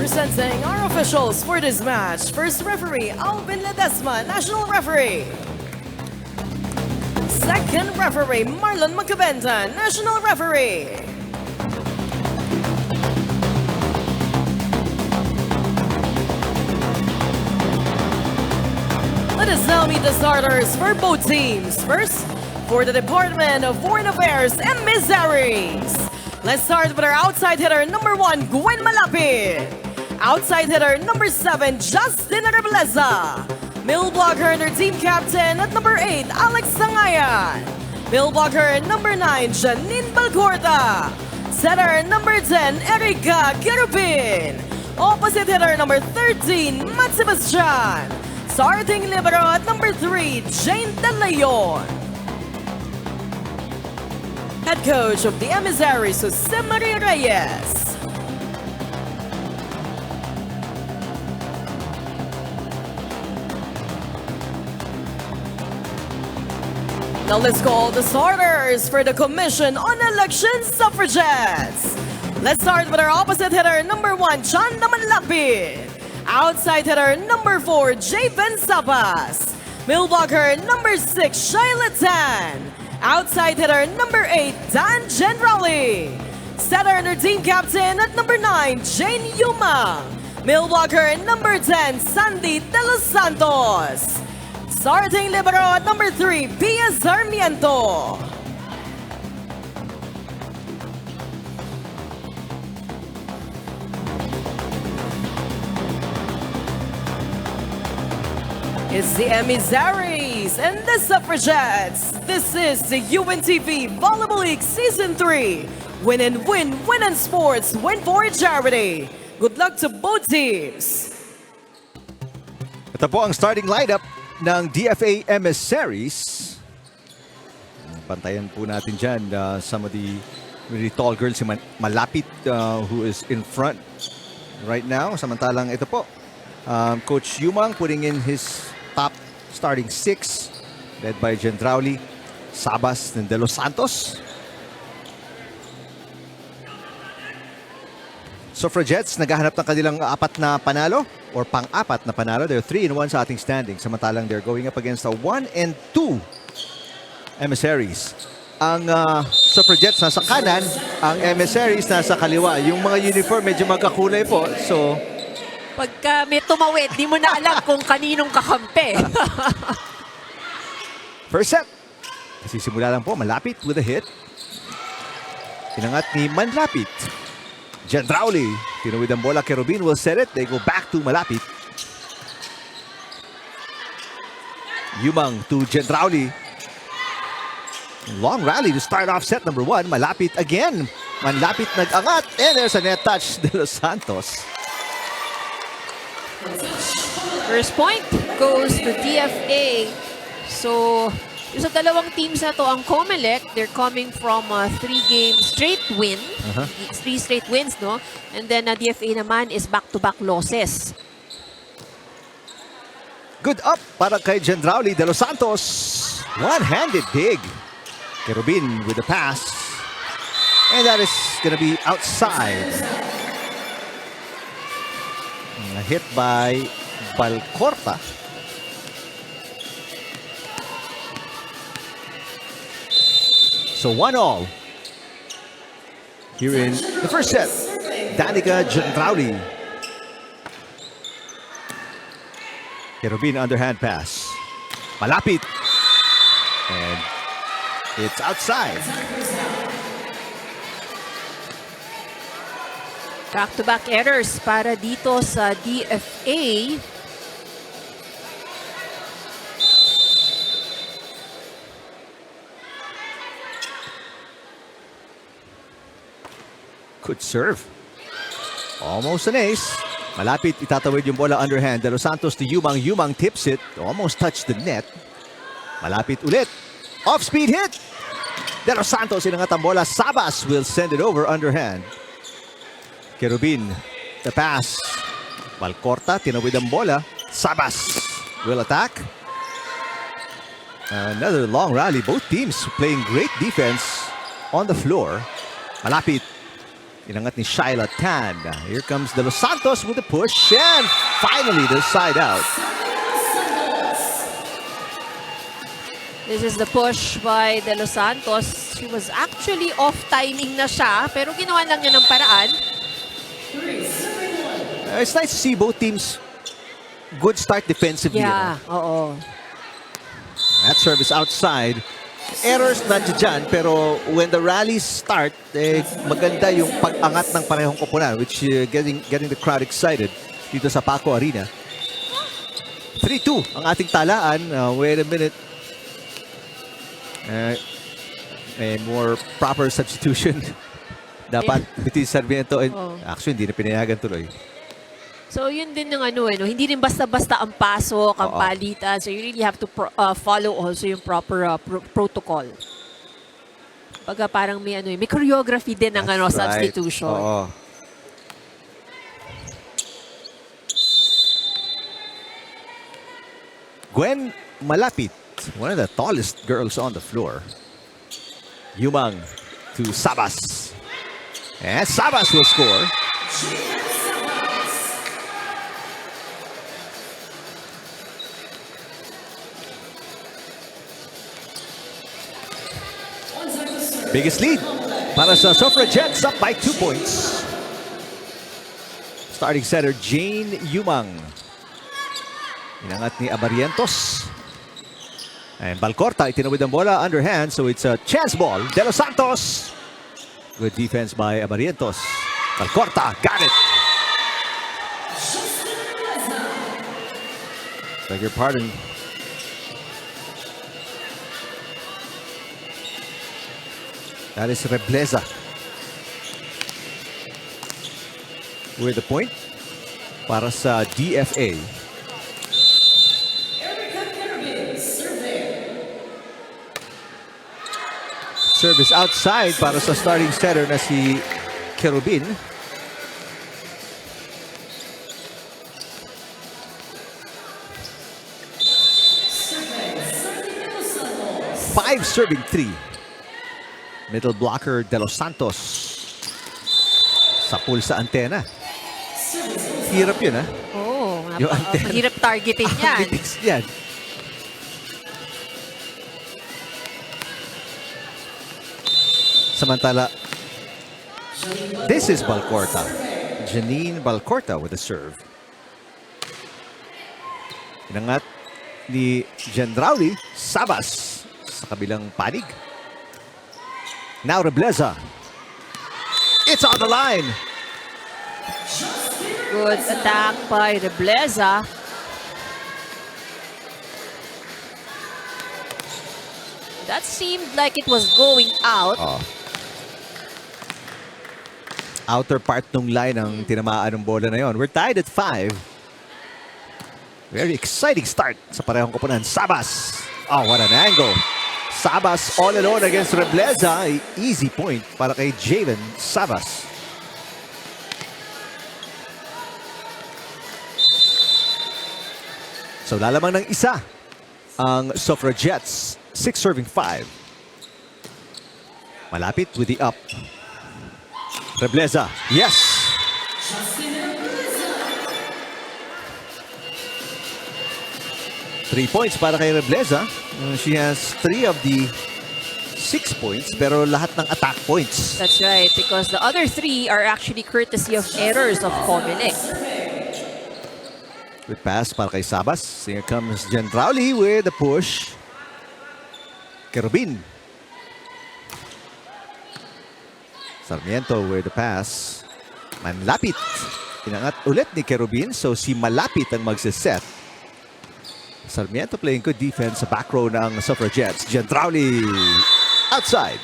Presenting our officials for this match. First referee, Alvin Ledesma, national referee. Second referee, Marlon Magcabenta, national referee. Let us now meet the starters for both teams. First, for the Department of Foreign Affairs Emissaries. Let's start with our outside hitter, number 1, Gwen Malapit. Outside hitter, number 7, Justin Rebleza. Middle blocker and their team captain at number 8, Alex Sangayan. Middle blocker, number 9, Janine Balcorta. Setter, number 10, Erica Kerubin. Opposite hitter, number 13, Matt Sebastian. Starting libero at number 3, Jane De Leon. Head coach of the Emissaries, Jose Maria Reyes. Now let's call the starters for the Commission on Election Suffragettes. Let's start with our opposite hitter, number 1, Chanda Manlapit. Outside hitter, number 4, Javen Sabas. Middle blocker, number 6, Shaila Tan. Outside hitter, number 8, Dan Generali. Setter and her team captain at number 9, Jane Yuma. Middle blocker, number 10, Sandy De Los Santos. Starting libero at number 3, Pia Sarmiento. It's the Emissaries and the Suffragettes. This is the UNTV Volleyball League Season 3. Win and win, win and sports, win for charity. Good luck to both teams. Ito po ang starting lineup ng DFA Emissaries. Pantayan po natin dyan some of the really tall girls. Si Malapit who is in front right now. Samantalang ito po, Coach Yumang putting in his top starting 6, led by Gendrauli, Sabas, and De Los Santos. Suffragettes naghahanap ng kanilang 4 na panalo or pang-4 na panalo. They're 3-1 sa ating standing. Samantalang they're going up against a 1-2 Emissaries. Ang Suffragettes nasa kanan, ang Emissaries nasa kaliwa. Yung mga uniform medyo magkakulay po. So pagka may tumawid, di mo na alam kung kaninong kakampi. first set. Nasisimula lang po. Malapit with a hit. Pinangat ni Manlapit. Gendrauli. Tinawid ang bola. Kerubin will set it. They go back to Malapit. Yumang to Gendrauli. Long rally to start off set number 1. Malapit again. Manlapit nag-angat. And there's a net touch. De Los Santos. First point goes to DFA. So, yung sa dalawang teams na to, ang COMELEC, they're coming from 3 straight win. 3 straight wins, no? And then DFA naman is back-to-back losses. Good up para kay Gendrauli. De Los Santos. One-handed dig. Kerubin with the pass. And that is gonna be outside. Hit by Balcorta. So 1-all here in the first set. Danica Gendrauli. Kerubin underhand pass. Malapit. And it's outside. Back-to-back errors para dito sa DFA. Good serve. Almost an ace. Malapit itatawid yung bola underhand. De Los Santos to Yumang. Yumang tips it. Almost touched the net. Malapit ulit. Off-speed hit. De Los Santos inangat ang bola. Sabas will send it over underhand. Kerubin, the pass. Balcorta, tinawid ang bola. Sabas will attack. Another long rally. Both teams playing great defense on the floor. Malapit. Inangat ni Shyla Tan. Here comes De Los Santos with the push. And finally, the side out. This is the push by De Los Santos. She was actually off timing na siya, pero ginawa lang niya ng paraan. It's nice to see both teams good start defensively. Yeah, oo. That service outside. Errors nandiyan dyan, pero when the rallies start, maganda yung pag-angat ng parehong koponan, which getting the crowd excited dito sa Paco Arena. 3-2 ang ating talaan. Wait a minute. A more proper substitution. Dapat Betty Sarmiento. Actually, hindi na pinayagan tuloy. So, yun din yung ano, hindi rin basta-basta ang pasok, ang palitan. So, you really have to follow also yung proper protocol. Pagka parang may, may choreography din ng substitution. Oo. Gwen Malapit, one of the tallest girls on the floor. Yumang to Sabas. And Sabas will score. Biggest lead para sa Suffragettes, up by 2 points. Starting setter Jane Yumang. Inangat ni Abarientos. And Balcorta itinawid ang bola underhand, so it's a chance ball. De Los Santos. Good defense by Abarientos. Balcorta got it. Beg your pardon. That is Rebleza with the point para sa DFA. Service outside para sa starting setter na si Kerubin. Five serving 3. Middle blocker De Los Santos. Sa pool sa antena. Hirap yun, ha? Oo. Yung antena. Mahirap targetin yan. Bitis yan. Samantala, this is Balcorta. Janine Balcorta with the serve. Inangat ni Gendrauli Sabas sa kabilang panig. Now Rebleza. It's on the line. Good attack by Rebleza. That seemed like it was going out. Outer part ng line ang tinamaan ng bola na yon. We're tied at 5. Very exciting start sa parehong koponan. Sabas. Oh, what an angle. Sabas all alone against Rebleza. Easy point para kay Javen Sabas. So lalamang ng isa ang Suffragettes. 6 serving 5. Malapit with the up. Rebleza. Yes! Three points para kay Rebleza. She has 3 of the 6 points, pero lahat ng attack points. That's right, because the other 3 are actually courtesy of errors of COMELEC. Good pass para kay Sabas. Here comes Gendrauli with the push. Kerubin. Sarmiento with the pass. Manlapit. Inangat ulit ni Kerubin, so si Malapit ang magsiset. Sarmiento playing good defense sa back row ng Suffragettes. Gendrauli outside.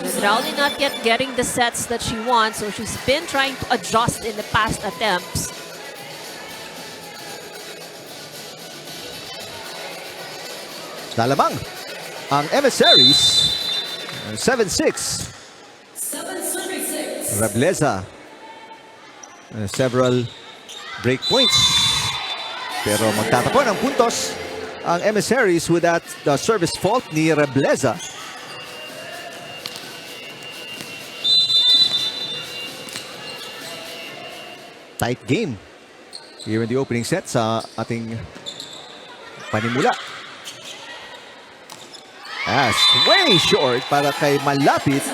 Gendrauli not yet getting the sets that she wants, so she's been trying to adjust in the past attempts. Lalamang ang Emissaries. 7-6. Rebleza. Several break points. Pero magtatapon ang puntos ang Emissaries with that service fault ni Rebleza. tight game here in the opening set sa ating panimula. Way short para kay Malapit.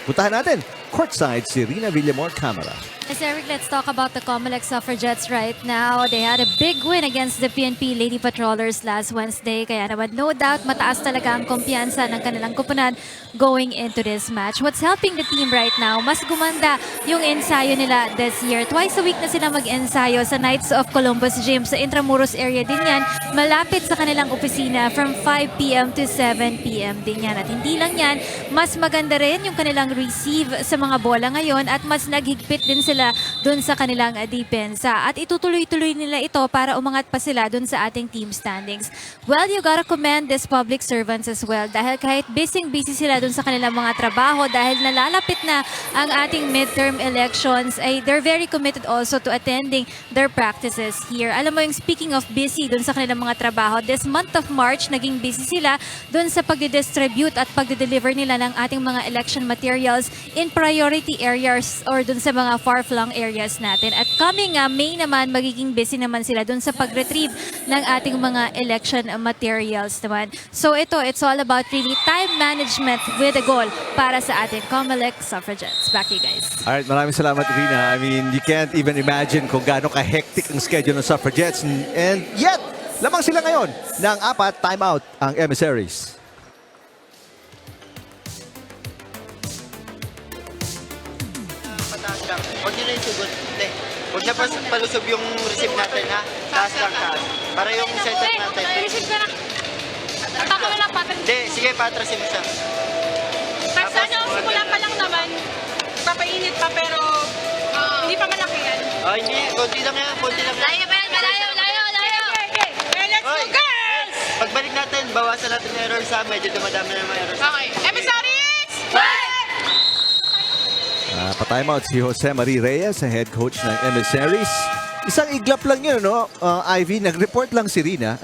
Puntahan natin courtside si Rina Villamor Camera. Yes, Eric, let's talk about the COMELEC Suffragettes right now. They had a big win against the PNP Lady Patrollers last Wednesday. Kaya naman, no doubt, mataas talaga ang kumpiyansa ng kanilang kupunan going into this match. What's helping the team right now, mas gumanda yung ensayo nila this year. Twice a week na sila mag-ensayo sa Knights of Columbus Gym sa Intramuros area din yan. Malapit sa kanilang opisina from 5 p.m. to 7 p.m. din yan. At hindi lang yan, mas maganda rin yung kanilang receive sa mga bola ngayon at mas naghigpit din sila doon sa kanilang depensa. At itutuloy-tuloy nila ito para umangat pa sila doon sa ating team standings. Well, you gotta commend these public servants as well dahil kahit busy sila doon sa kanilang mga trabaho dahil nalalapit na ang ating midterm elections ay they're very committed also to attending their practices here. Alam mo yung speaking of busy doon sa kanilang mga trabaho, this month of March naging busy sila doon sa pagdidistribute at pagdideliver nila ng ating mga election materials in priority areas or doon sa mga far-flung areas natin. At coming May naman, magiging busy naman sila dun sa pag-retrieve ng ating mga election materials naman. So ito, it's all about really time management with a goal para sa ating COMELEC Suffragettes. Back to you guys. Alright, maraming salamat, Rina. I mean, you can't even imagine kung gaano ka-hectic ang schedule ng Suffragettes. And yet, lamang sila ngayon ng 4 timeout ang Emissaries. Huwag nyo na yung sugod. Hindi. Huwag na palusog yung receive natin, ha? Taas lang, taas. Para yung setup natin. Receive ka na. Ataka mo lang, patras. Hindi, sige, patrasin mo siya. Kasi ano, simula pa lang naman. Papainit pa, pero hindi pa malaki yan. Oh, hindi. Konti lang yan. Konti lang yan. Layo pa yan, malayo. Okay, let's go, girls! Pagbalik natin, bawasan natin yung errors, ha? Medyo dumadami na yung mga errors. Okay, Emissaries! Pa-timeout si Jose Marie Reyes, ang head coach ng Emissaries. Isang iglap lang yun, no? Ivy, nag-report lang si Rina.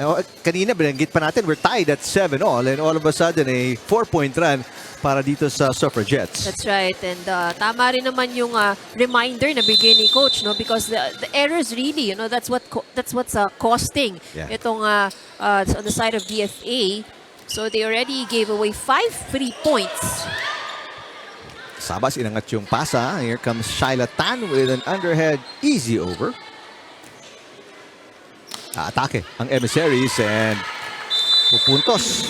Kanina, binanggit pa natin, we're tied at 7-all and all of a sudden, a 4-point run para dito sa Suffragettes. That's right. And tama rin naman yung reminder na bigay ni coach, no? Because the errors really, you know, that's what's costing itong on the side of DFA. So they already gave away 5 free points. Sabas inangat yung pasa. Here comes Shyla Tan with an underhead easy over. Atake ang Emissaries and pupuntos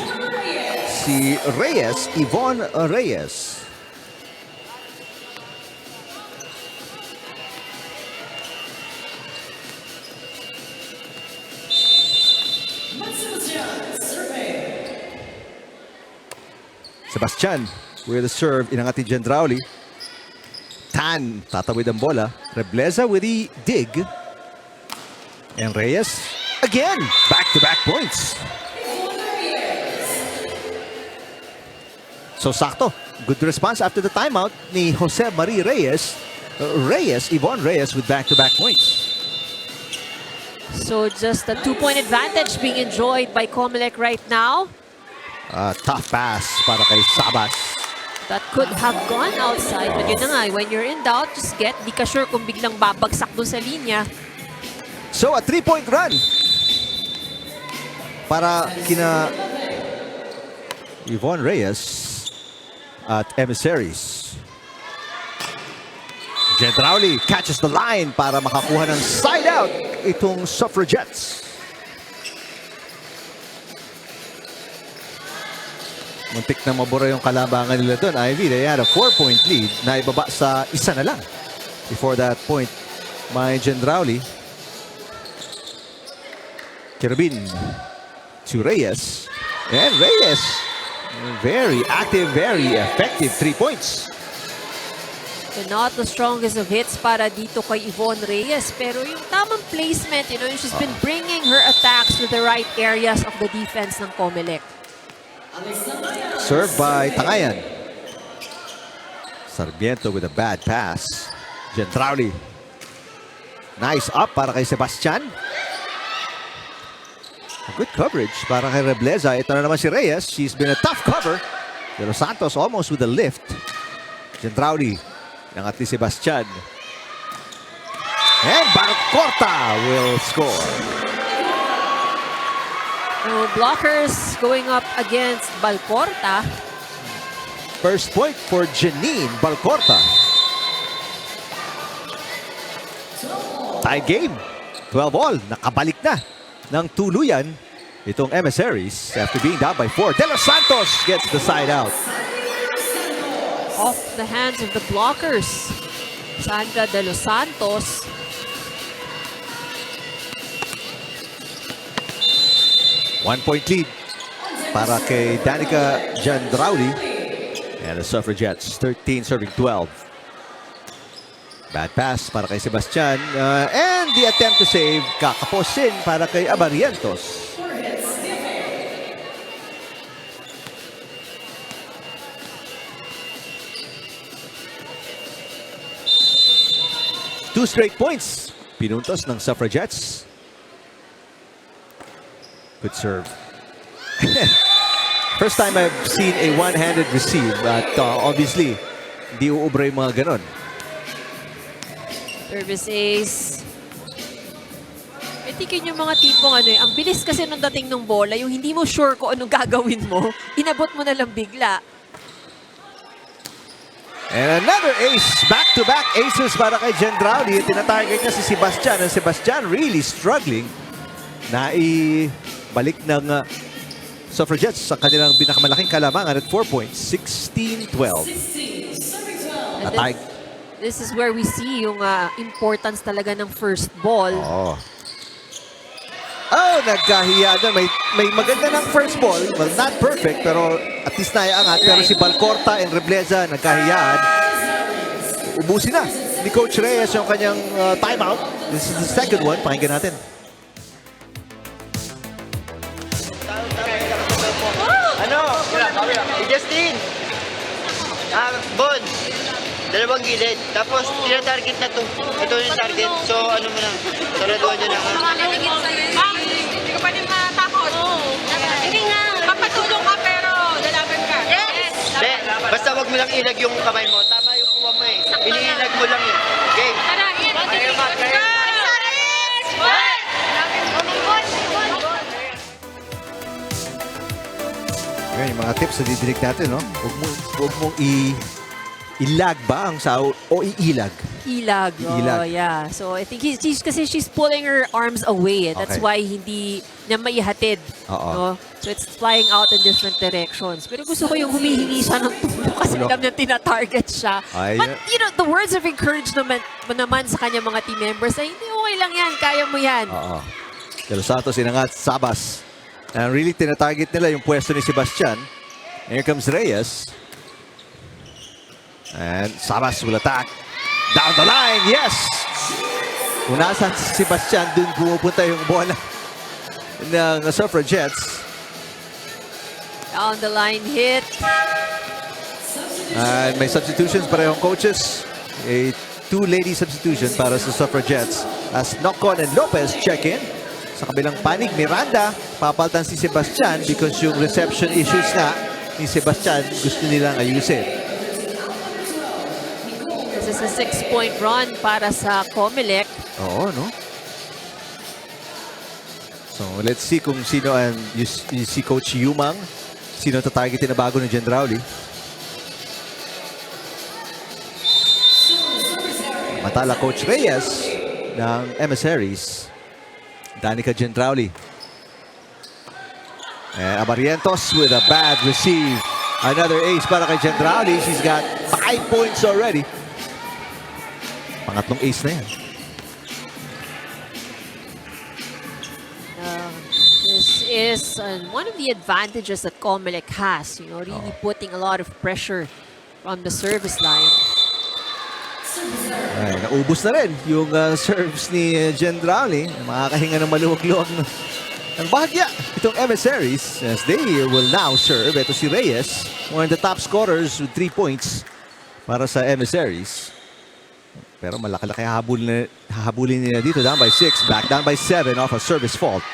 si Reyes, Yvonne Reyes. Sebastian with the serve, inangat ni Gendrauli. Tan, tatawid ang bola. Rebleza with the dig. And Reyes, again, back-to-back points. So sakto, good response after the timeout ni Jose Marie Reyes. Yvonne Reyes with back-to-back points. So just a 2-point advantage being enjoyed by COMELEC right now. Tough pass para kay Sabas. That could have gone outside. But yun na nga, when you're in doubt, just get. Di ka sure kung biglang babagsak doon sa linya. So a 3-point run para kina Yvonne Reyes at Emissaries. Gendrauli catches the line para makakuha ng side out itong Suffragettes. Muntik na mabura yung kalabangan nila doon. Ivy, they had a 4-point lead na ibaba sa isa na lang. Before that point, may Gendrauli. Kerubin to Reyes. And Reyes, very active, very effective 3 points. So not the strongest of hits para dito kay Yvonne Reyes. Pero yung tamang placement, you know, she's been bringing her attacks to the right areas of the defense ng COMELEC. Served by Tangayan. Sarmiento with a bad pass. Gendrauli. Nice up para kay Sebastian. A good coverage para kay Rebleza. Ito na naman si Reyes. She's been a tough cover. Pero Santos almost with a lift. Gendrauli. Nangat ni Sebastian. And Balcorta will score. Blockers going up against Balcorta. First point for Janine Balcorta. Tie game. 12-all. Nakabalik na ng tuluyan itong Emissaries after being down by 4. De Los Santos gets the side out. Off the hands of the blockers. Sandra De Los Santos. One-point lead para kay Danica Jandrauli. And the Suffragettes, 13 serving 12. Bad pass para kay Sebastian. And the attempt to save, kakaposin para kay Abarientos. Two straight points. Pinuntos ng Suffragettes. Good serve. First time I've seen a one-handed receive. But obviously, hindi uubra yung mga ganon. Service ace. I think yun yung mga tipong ang bilis kasi nung dating ng bola, yung hindi mo sure kung anong gagawin mo, inabot mo na lang bigla. And another ace. Back-to-back aces para kay Jandrauli. Tinatarget niya si Sebastian. And Sebastian really struggling. Naibalik ng Suffragettes sa kanilang pinakamalaking kalamangan at 4 points. 16-12. This is where we see yung importance talaga ng first ball. Oh, nagkahiya doon. May maganda ng first ball. Well, not perfect, pero at least naiangat. Pero si Balcorta and Rebleza nagkahiyaan. Ubusin na ni Coach Reyes yung kanyang timeout. This is the second one. Pakinggan natin. Justin! Bon! Dalawang gilid. Tapos, tinatarget na to. Ito yung target. So, ano mo na. Saraduan nyo na. Hindi ka pwede matakot. Hindi nga. Papatulong ka pero lalaban ka. Yes! Hindi. Basta wag mo lang ilag yung kamay mo. Tama yung kuha mo eh. Iniilag mo lang eh. Okay? Tara, yan. Ngayon, yung mga tips na didinig natin, no? Huwag mong ilag ba ang sao o iilag? Ilag. Iilag. Oh, yeah. So, I think she's pulling her arms away. That's Okay. why hindi niya maihatid. No? So, it's flying out in different directions. Pero gusto ko yung humihingi siya ng tulong kasi alam niya tinatarget siya. But, you know, the words of encouragement naman sa kanya mga team members ay hindi okay lang yan. Kaya mo yan. De Los Santos, inangat, Sabas. And really, tinatarget nila yung pwesto ni Sebastian. Here comes Reyes. And Sabas will attack. Down the line, yes! Kung nasan si Sebastian, dun pumupunta yung bola ng Suffragettes. Down the line hit. And may substitutions para yung coaches. A two-lady substitution para sa Suffragettes. As Nocon and Lopez check in. Sa kabilang panig, Miranda, papaltan si Sebastian because yung reception issues na ni Sebastian gusto nilang ayusin. This is a 6-point run para sa COMELEC. Oo, no? So, let's see kung sino ang si Coach Yumang. Sino tatargetin na bago ni Jandrauli. Matala Coach Reyes ng Emissaries. Danica Jandrauli. And Abarientos with a bad receive. Another ace para kay Jandrauli. She's got 5 points already. Pangatlong ace na yan. This is one of the advantages that COMELEC has. You know, really putting a lot of pressure from the service line. Ay, naubos na rin yung serves ni Jandrauli. Makakahinga ng maluwag-luwag ng bahagya itong Emissaries as they will now serve. Ito si Reyes, one of the top scorers with 3 points para sa Emissaries. Pero malaki-laki hahabulin nila dito. Down by 6, back down by 7 off a service fault.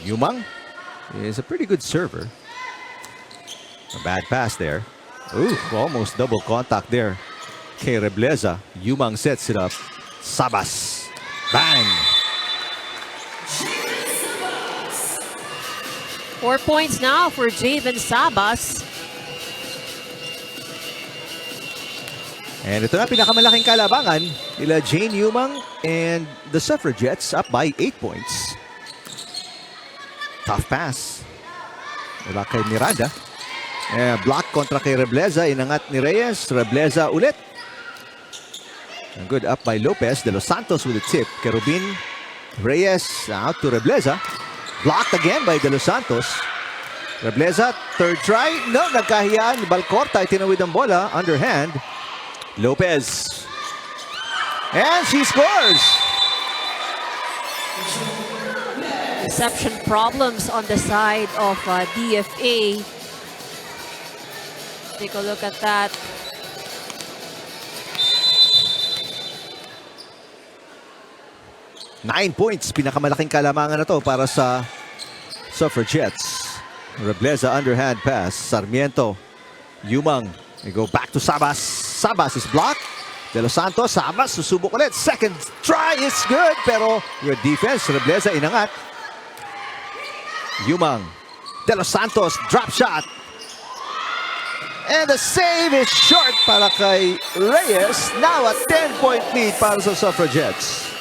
Yumang is a pretty good server. A bad pass there. Ooh, almost double contact there. Kay Rebleza. Yumang sets it up. Sabas. Bang! 4 points now for Javen Sabas. And ito na pinakamalaking kalabangan nila Jane Yumang and the Suffragettes up by 8 points. Tough pass. Wala kay Miranda. Block kontra kay Rebleza. Inangat ni Reyes. Rebleza ulit. And good up by Lopez. De Los Santos with a tip. Kerubin. Reyes out to Rebleza. Blocked again by De Los Santos. Rebleza, third try. No, nagkahiyaan. Balcorta, itinawid ang bola. Underhand. Lopez. And she scores! Reception problems on the side of DFA. Take a look at that. Nine points. Pinakamalaking kalamangan na to para sa Suffragettes. Rebleza underhand pass. Sarmiento. Yumang. They go back to Sabas. Sabas is blocked. De Los Santos. Sabas susubok ulit. Second try is good. Pero good defense. Rebleza inangat. Yumang. De Los Santos. Drop shot. And the save is short para kay Reyes. Now a 10-point lead para sa Suffragettes.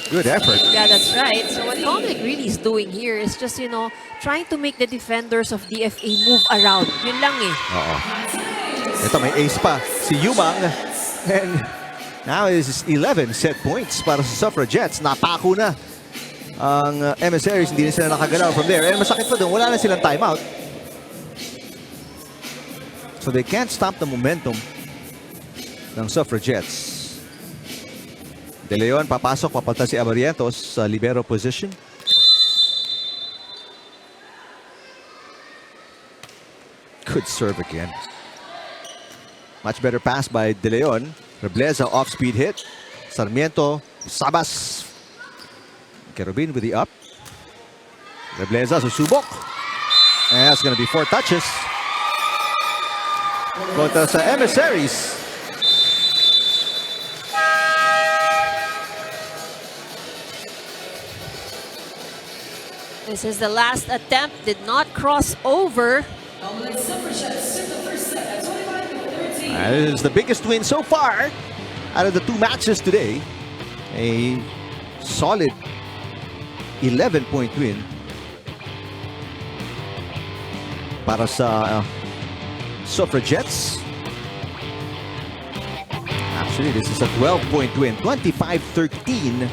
Good effort. Yeah, that's right. So what COMELEC really is doing here is just, you know, trying to make the defenders of DFA move around. Yun lang eh. Oo. Ito may ace pa. Si Yumang. And now is 11 set points para sa Suffragettes. Napako na ang Emissaries. Hindi na sila nakagalaw from there. And masakit pa doon. Wala na silang timeout. So they can't stop the momentum ng Suffragettes. De Leon papasok, papalta si Abarientos sa libero position. Good serve again. Much better pass by De Leon. Rebleza off-speed hit. Sarmiento, Sabas. Kerubin with the up. Rebleza susubok. And that's gonna be 4 touches. Kontra sa Emissaries. This is the last attempt. Did not cross over. This is the biggest win so far out of the 2 matches today. A solid 11-point win para sa Suffragettes. Actually, this is a 12-point win, 25-13.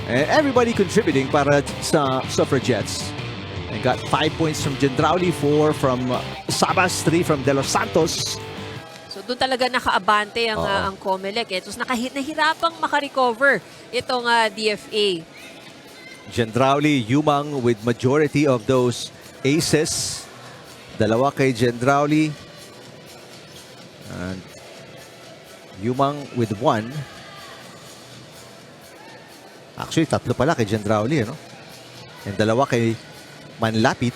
And everybody contributing para sa Suffragettes. They got 5 points from Gendrauli, 4 from Sabas, 3 from De Los Santos. So doon talaga nakaabante ang COMELEC. Tapos nahirapang makarecover itong DFA. Gendrauli, Yumang with majority of those aces. Dalawa kay Gendrauli. And Yumang with 1. Actually, 3 pala kay Gendrauli, no? And 2 kay Manlapit.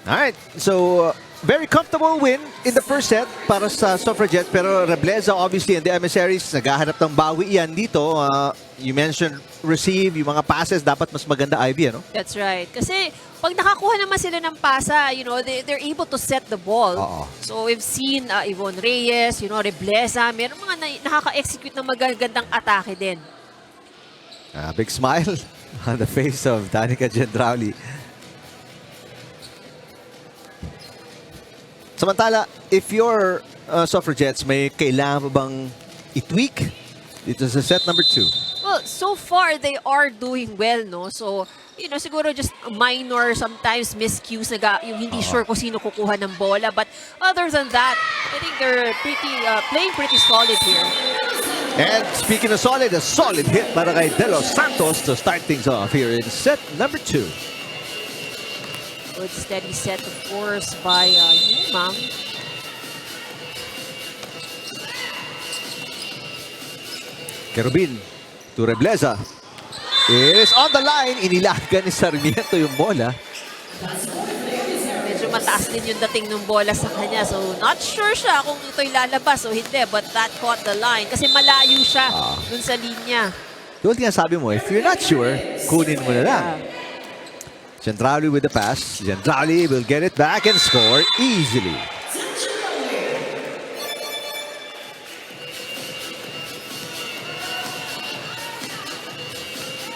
Alright, so very comfortable win in the first set para sa Suffragettes. Pero Rebleza, obviously, and the Emissaries, naghahanap ng bawi yan dito. You mentioned receive, yung mga passes, dapat mas maganda, Ivy, no? That's right. Kasi pag nakakuha naman sila ng pasa, you know, they're able to set the ball. So we've seen Yvonne Reyes, you know, Rebleza, meron mga nakaka-execute ng magagandang atake din. Big smile on the face of Danica Gendrauli. Samantala, if your Suffragettes, may kailangan pa bang i-tweak dito sa set number 2? Well, so far, they are doing well, no? So, you know, siguro just minor, sometimes miscues, yung hindi sure kung sino kukuha ng bola. But other than that, I think they're playing pretty solid here. And speaking of solid, a solid hit para kay De Los Santos to start things off here in set number 2. Good steady set, of course, by Yumang. Kerubin to Rebleza. It is on the line. Inilaga ni Sarmiento yung bola. Medyo mataas din yung dating ng bola sa kanya. So, not sure siya kung ito'y lalabas o hindi. But that caught the line. Kasi malayo siya dun sa linya. Doon nga sabi mo, if you're not sure, kunin mo na lang. Gendrauli with the pass. Gendrauli will get it back and score easily.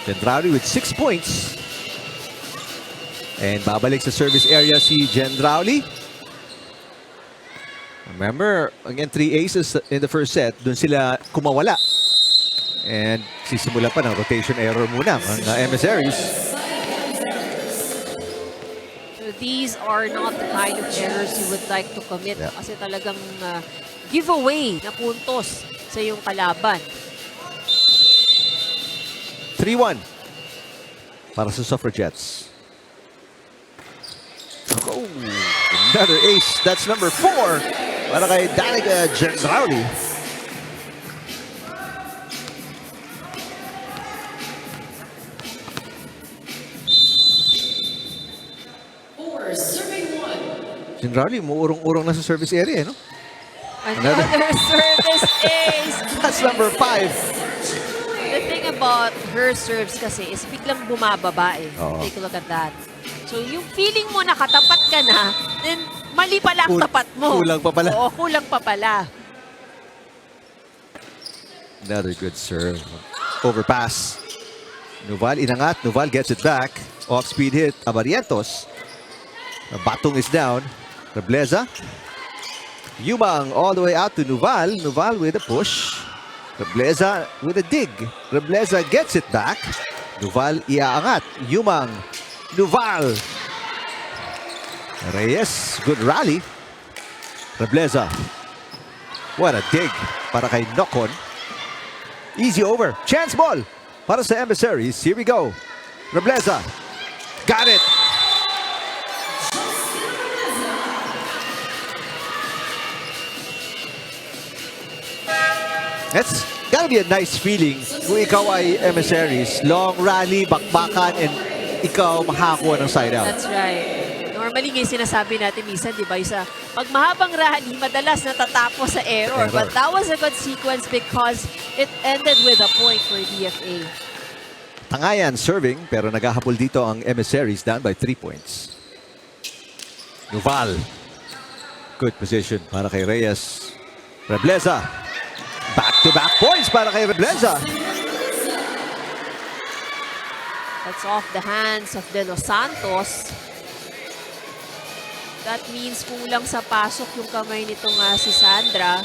Gendrauli with 6 points. And babalik sa service area si Gendrauli. Remember, again, 3 aces in the first set. Doon sila kumawala. And sisimula pa ng rotation error muna ang Emissaries. So these are not the kind of errors you would like to commit. Yeah. Kasi talagang giveaway na puntos sa iyong kalaban. 3-1 para sa Suffragettes. Oh, another ace. That's number 4 para kay Danica Gendrauli. Gendrauli, muurong-urong na sa service area, no? Another service ace. That's number 5. The thing about her serves kasi is biglang bumababa eh. Oo. Take a look at that. So yung feeling mo nakatapat ka na, then mali pala ang tapat mo. Kulang pa pala. Oo, kulang pa pala. Another good serve. Overpass. Nuval inangat. Nuval gets it back. Off-speed hit. Abarientos. The batong is down. Rebleza. Yumang all the way out to Nuval. Nuval with a push. Rebleza with a dig. Rebleza gets it back. Nuval iaangat. Yumang. Nuval. Reyes. Good rally. Rebleza. What a dig para kay Nocon. Easy over. Chance ball para sa Emissaries. Here we go. Rebleza. Got it. That's gotta be a nice feeling kung ikaw ay Emissaries. Long rally, bakbakan, and ikaw makakuha ng side out. That's right. Normally ngayon sinasabi natin minsan, di ba, isa, pag mahabang rally, madalas natatapos sa error. But that was a good sequence because it ended with a point for DFA. Tangayan serving, pero naghahabol dito ang Emissaries down by 3 points. Nuval. Good position para kay Reyes. Rebleza. Back-to-back points para kay Rebleza. That's off the hands of De Los Santos. That means kulang sa pasok yung kamay nitong si Sandra.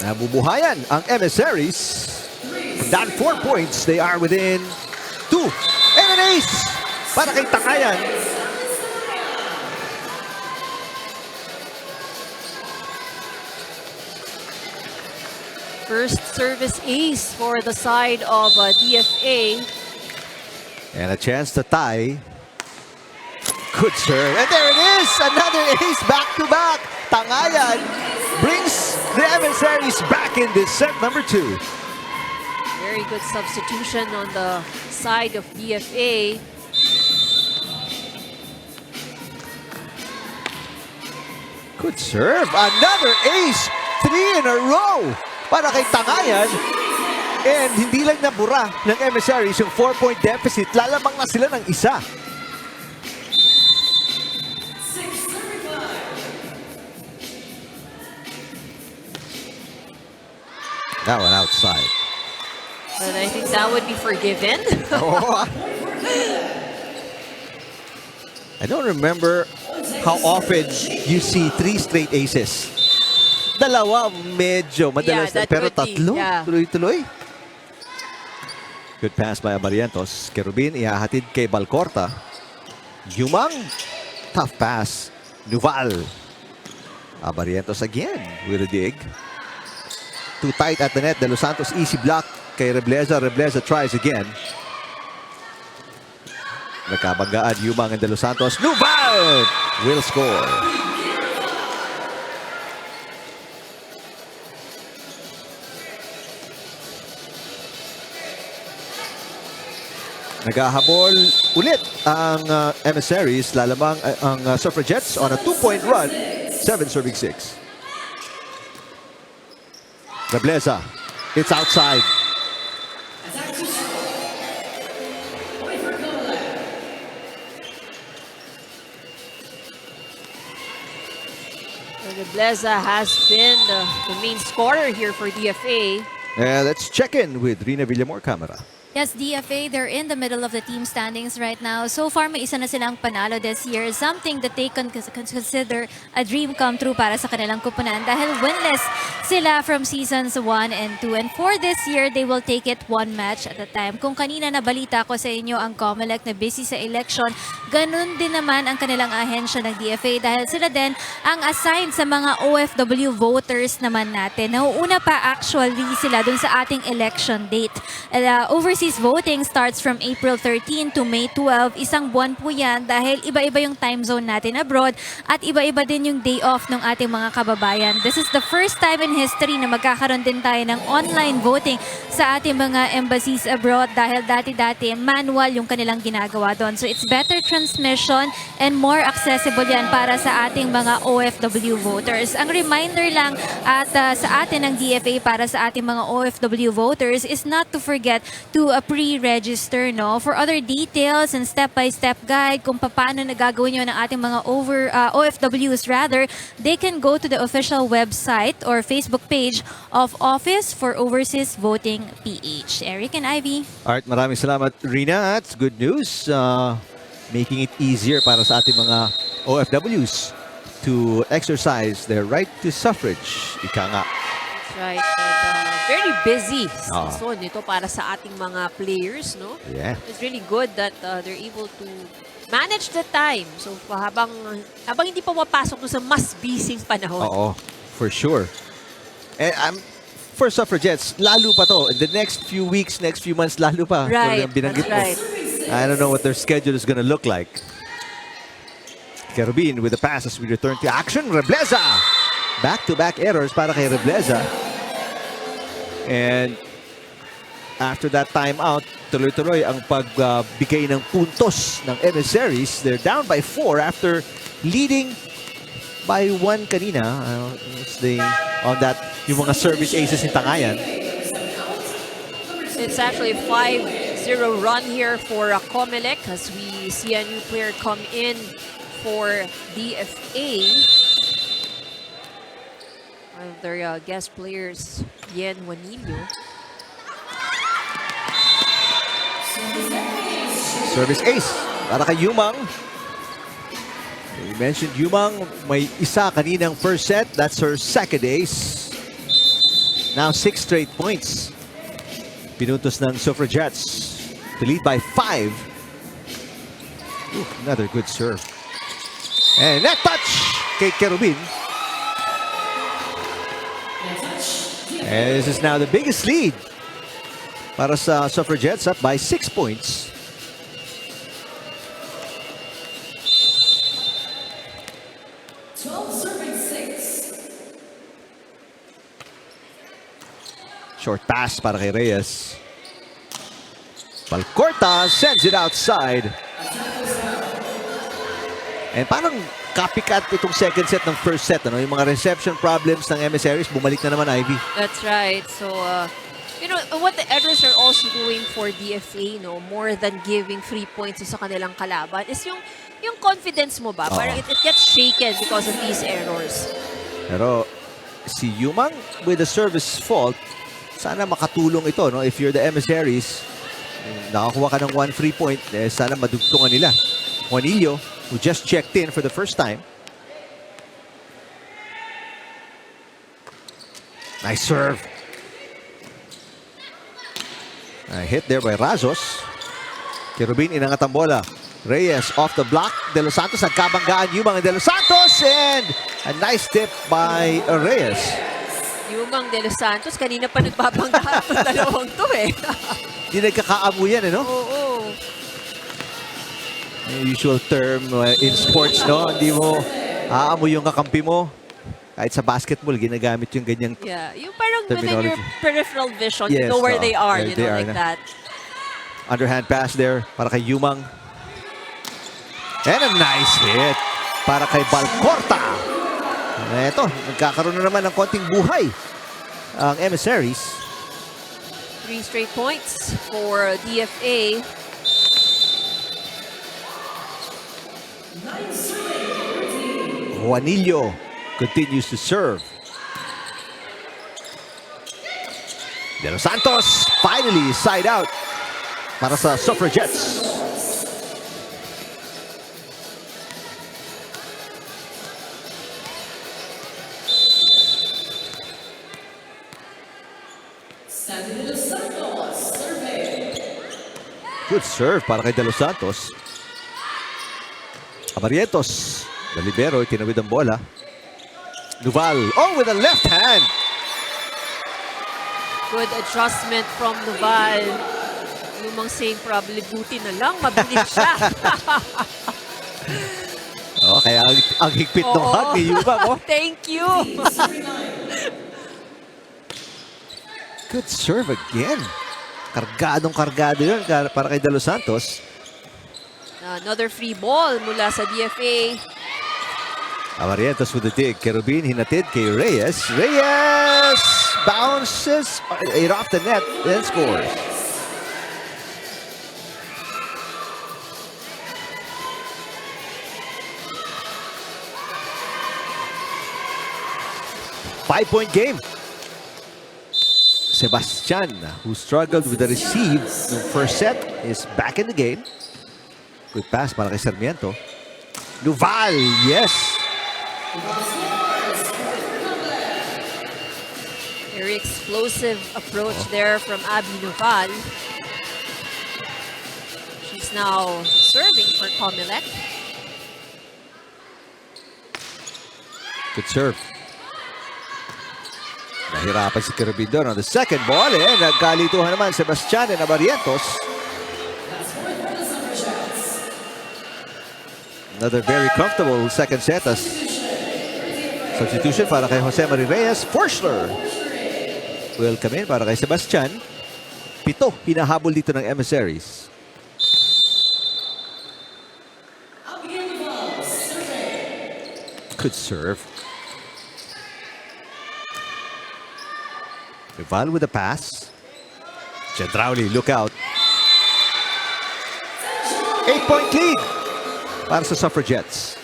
Nabubuhayan ang Emissaries. Down 4 points. They are within 2. And an ace para kay Tangayan. First service ace for the side of DFA. And a chance to tie. Good serve. And there it is. Another ace back-to-back. Tangayan brings the Emissaries back in this set number 2. Very good substitution on the side of DFA. Good serve. Another ace. 3 in a row para kay Tangayan. And hindi lang nabura ng Emissaries yung 4-point deficit. Lalamang na sila ng isa. That one outside. But I think that would be forgiven. Oh. I don't remember how often you see 3 straight aces. Dalawa medyo madalas, Yeah, that pero would be, tatlo yeah. tuloy-tuloy. Good pass by Abarientos. Kerubin ihahatid kay Balcorta. Yumang, tough pass. Nuval. Abarientos again with a dig. Too tight at the net. De Los Santos easy block kay Rebleza. Rebleza tries again. Nagkabanggaan Yumang and De Los Santos. Nuval will score. Naghahabol ulit ang Emissaries. Lalamang ang Suffragettes on a 2-point run. 7 serving 6. Rebleza. It's outside. Rebleza has been the main scorer here for DFA. Let's check in with Rina Villamor camera. Yes, DFA, they're in the middle of the team standings right now. So far, may isa na silang panalo this year. Something that they can consider a dream come true para sa kanilang kupunan dahil winless sila from seasons 1 and 2. And for this year, they will take it one match at a time. Kung kanina nabalita ko sa inyo ang COMELEC na busy sa election, ganun din naman ang kanilang ahensya ng DFA dahil sila din ang assigned sa mga OFW voters naman natin. Nauuna pa actually sila dun sa ating election date. Overseas voting starts from April 13 to May 12. Isang buwan po yan dahil iba-iba yung time zone natin abroad at iba-iba din yung day off ng ating mga kababayan. This is the first time in history na magkakaroon din tayo ng online voting sa ating mga embassies abroad dahil dati-dati manual yung kanilang ginagawa doon. So it's better transmission and more accessible yan para sa ating mga OFW voters. Ang reminder lang at sa atin ng DFA para sa ating mga OFW voters is not to forget to pre-register, no? For other details and step-by-step guide kung paano nagagawin yun ng ating mga OFWs rather, they can go to the official website or Facebook page of Office for Overseas Voting PH. Eric and Ivy. Alright, maraming salamat, Rina. That's good news. Making it easier para sa ating mga OFWs to exercise their right to suffrage. Ika nga. That's right. And, very busy season ito para sa ating mga players, no? Yeah. It's really good that they're able to manage the time. So habang hindi pa mapasok sa mas busy panahon. Oo, for sure. And for Suffragettes, lalo pa to. In the next few weeks, next few months, lalo pa. Right, Binanggit that's mo. right. I don't know what their schedule is gonna look like. Kerubin with the pass as we return to action. Rebleza! Back-to-back errors para kay Rebleza. And after that timeout, tuloy-tuloy ang pagbigay ng puntos ng Emissaries. They're down by 4 after leading by 1 kanina. On that, yung mga service aces ni Tangayan. It's actually a 5-0 run here for COMELEC as we see a new player come in for DFA. One of their guest players, Yen Juanillo. Service ace para kay Yumang. We mentioned Yumang, may isa kaninang first set. That's her second ace. Now 6 straight points. Pinutos ng Suffragettes to lead by 5. Another good serve. And that touch kay Kerubin. And this is now the biggest lead para sa Suffragettes, up by 6 points. Short pass para kay Reyes. Balcorta sends it outside. And parang copycat itong second set ng first set. Ano? Yung mga reception problems ng Emissaries, bumalik na naman, Ivy. That's right. So, you know, what the Editors are also doing for DFA, no, more than giving 3 points sa kanilang kalaban, is yung confidence mo ba? Parang it gets shaken because of these errors. Pero si Yumang with the service fault, sana makatulong ito, no? If you're the Emissaries, nakakuha ka ng 1 free point, sana madugtungan nila. Juanillo, who just checked in for the first time. Nice serve. Hit there by Razos. Kerubin inangat ang bola. Reyes off the block. De Los Santos nagkabanggaan Yumang De Los Santos, and a nice tip by Reyes. Yumang De Los Santos, kanina pa nagbabangga itong dalawang to eh. Hindi nagkakaamu yan, no? Oo. Usual term in sports, no? Hindi mo aamoy yung kakampi mo. Kahit sa basketball, ginagamit yung ganyang Yeah, yung parang within terminology. your peripheral vision, Yes, you know where they are, there you they know, are like na. that. Underhand pass there para kay Yumang. And a nice hit para kay Balcorta. Ito, nagkakaroon na naman ng konting buhay ang Emissaries. 3 straight points for DFA. Juanillo continues to serve. De Los Santos finally side out para sa Suffragettes. Good serve para kay De Los Santos. Abarrientos, the libero, itinawid ang bola. Nuval, with a left hand. Good adjustment from Nuval. Lumang saying probably buti na lang, mabilis siya. Kaya ang higpit ng hug ni Yumang. Thank you. Good serve again. Kargadong-kargado yun para kay De Los Santos. Another free ball mula sa DFA. Abarrientos with the dig. Kerubin hinatid kay Reyes. Reyes bounces it off the net and scores. Five-point game. Sebastian, who struggled with the receive in the first set, is back in the game. Good pass para kay Sarmiento. Nuval, yes. Very explosive approach there from Abby Nuval. She's now serving for COMELEC. Good serve. Nahirapan si Kerubin doon on the second ball. Nagkalituhan naman Sebastian and Abarrientos. Another very comfortable second set as substitution para kay Jose Marie Reyes. Forschler will come in para kay Sebastian. 7 hinahabol dito ng Emissaries. Good serve. Rival with a pass. Chedrauli, look out. 8-point lead para sa Suffragettes.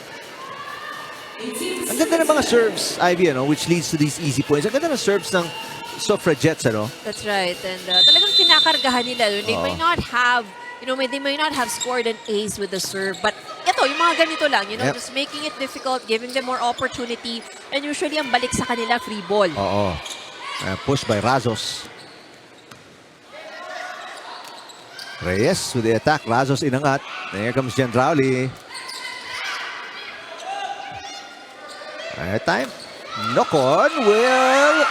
Ang ganda ng mga serves, Ivy, which leads to these easy points. Ang ganda ng serves ng Suffragettes, That's right. And talagang kinakargahan nila. They may not have, they may not have scored an ace with the serve. But ito, yung mga ganito lang, Yep. just making it difficult, giving them more opportunity. And usually, ang balik sa kanila, free ball. Pushed by Razos. Reyes with the attack. Razos inangat. There comes Gendrauli. Time. Nocon will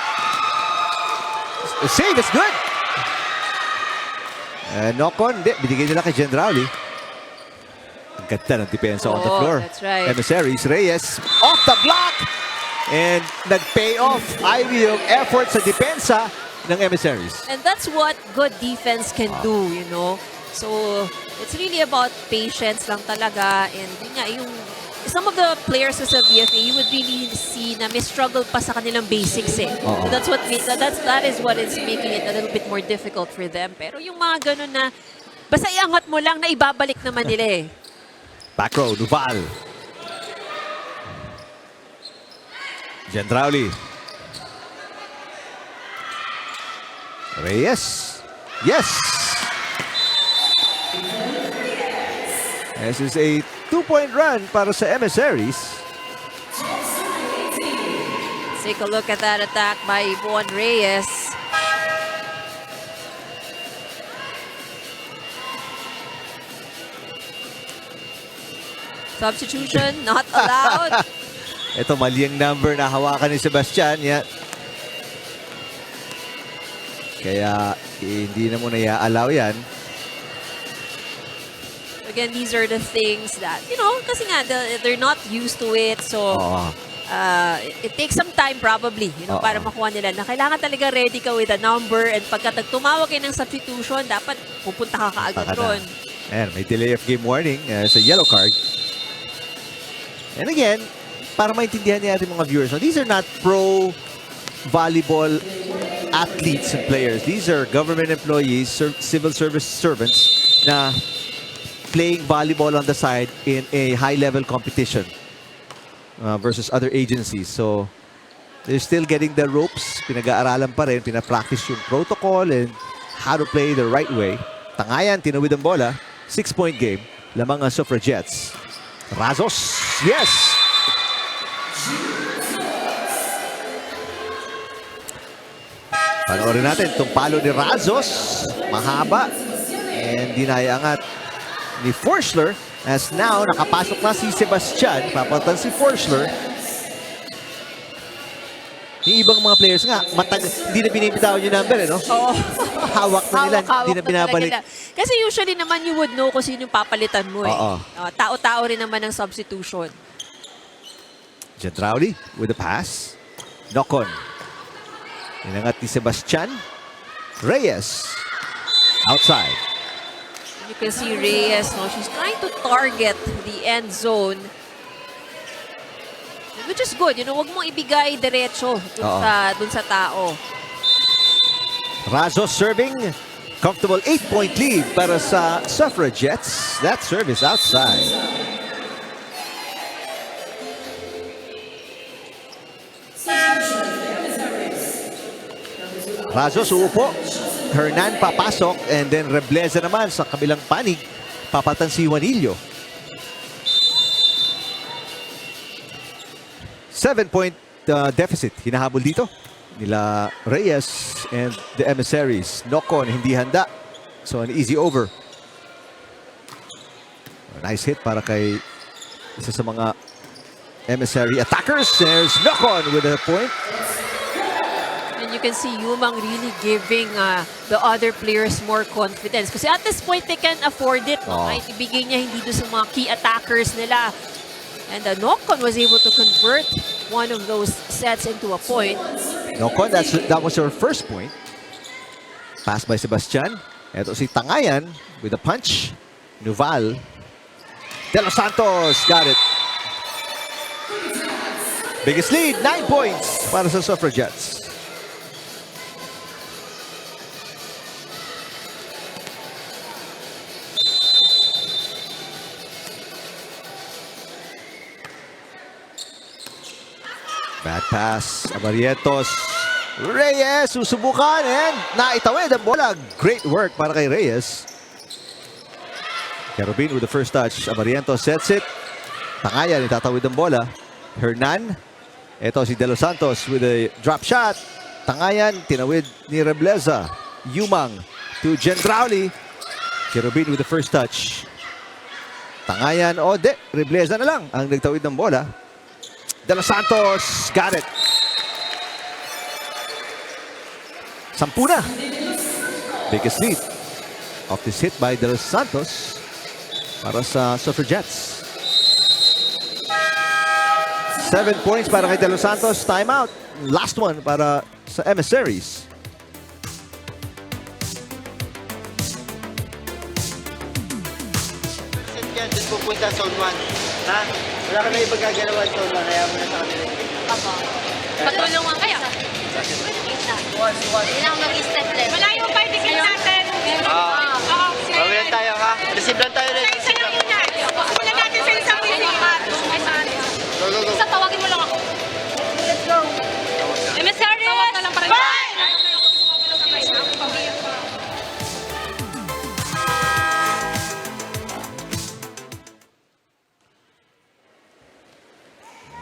save. It's good. Nocon, binigay nila kay Gendrauli. Ang ganda ng depensa on the floor. That's right. Emissaries. Reyes off the block. And nag-pay off Ivy yung effort sa depensa ng Emissaries. And that's what good defense can do, So, it's really about patience lang talaga. And yun nga, some of the players sa BFA, you would really see na may struggle pa sa kanilang basics So that is what is making it a little bit more difficult for them. Pero yung mga ganun na, basta iangat mo lang na ibabalik naman nila Back row, Nuval. Gendrauli. Reyes. Yes. This is a 2-point run para sa Emissaries. Let's take a look at that attack by Juan Reyes. Substitution not allowed. Ito, mali ang number na hawakan ni Sebastian. Kaya hindi na muna i-allow yan. Again, these are the things that, kasi nga, they're not used to it. So, it takes some time probably, para makuha nila na kailangan talaga ready ka with a number. And pagka tumawag kayo ng substitution, dapat pupunta ka kaagad Taka na. ron. Ayan, may delay of game warning sa yellow card. And again, para maintindihan niya ating mga viewers, these are not pro volleyball athletes and players. These are government employees, civil service servants na playing volleyball on the side in a high-level competition versus other agencies. So, they're still getting the ropes. Pinag-aaralan pa rin, pinapractice yung protocol and how to play the right way. Tangayan, tinawid ang bola. 6-point game. Lamang ang Suffragettes. Razos, yes! Panoorin natin itong palo ni Razos. Mahaba. And dinayangat ni Forschler. As now, nakapasok na si Sebastian. Papatan si Forschler. Yung ibang mga players nga, hindi na binibitawan yung number, no? Oo. Hawak na nila, hindi na na binabalik. talaga nila. Kasi usually naman you would know kung sino yung papalitan mo eh. Oo. Tao-tao rin naman ang substitution. Gendrauli with the pass. Knock on. Inangat ni Sebastian. Reyes. Outside. You can see Reyes, no? She's trying to target the end zone. Which is good, you know, wag mong ibigay diretso dun sa tao. Razos serving. Comfortable 8-point lead para sa Suffragettes. That serve is outside. Razos uupo. Hernan papasok. And then Rebleza naman sa kabilang panig. Papatan si Juanillo. 7-point deficit. Hinahabol dito nila Reyes and the Emissaries. Knock-on, hindi handa. So an easy over. Nice hit para kay isa sa mga Emissary attackers. There's knock-on with a point. And you can see Yumang really giving the other players more confidence. Kasi at this point, they can afford it. No? Kahit ibigay niya hindi doon sa mga key attackers nila. And the knock-on was able to convert one of those sets into a point. Knock-on, that was her first point. Pass by Sebastian. Ito si Tangayan with a punch. Nuval. De Los Santos got it. Biggest lead, 9 points para sa Suffragettes. Bad pass, Abarrietos. Reyes, susubukan and naitawid ang bola. Great work para kay Reyes. Kerubin with the first touch. Abarrietos sets it. Tangayan, itatawid ang bola. Hernan. Ito si De Los Santos with a drop shot. Tangayan, tinawid ni Rebleza. Yumang to Gendrauli. Kerubin with the first touch. Tangayan, Rebleza na lang ang nagtawid ng bola. De Los Santos got it. 10 na. Biggest lead of this hit by De Los Santos para sa Suffragettes. 7 points para kay De Los Santos. Timeout. Last one para sa Emissaries. Yan, doon pupunta sa zone 1. Ha? Wala ka na ipagkagalawan sa zone 1. Kaya mo na sa kanila. Ako. Patulungan kaya. Kailangan mag-step left. Malayo pa yung tigil natin. Bawi lang tayo ha. Receive lang tayo rin. Isa lang yun yan. Kukunan natin sa isang pisikat. Go, go, go. Isa, tawagin mo lang ako. Let's go. Emissaries! Tawag na lang para rin.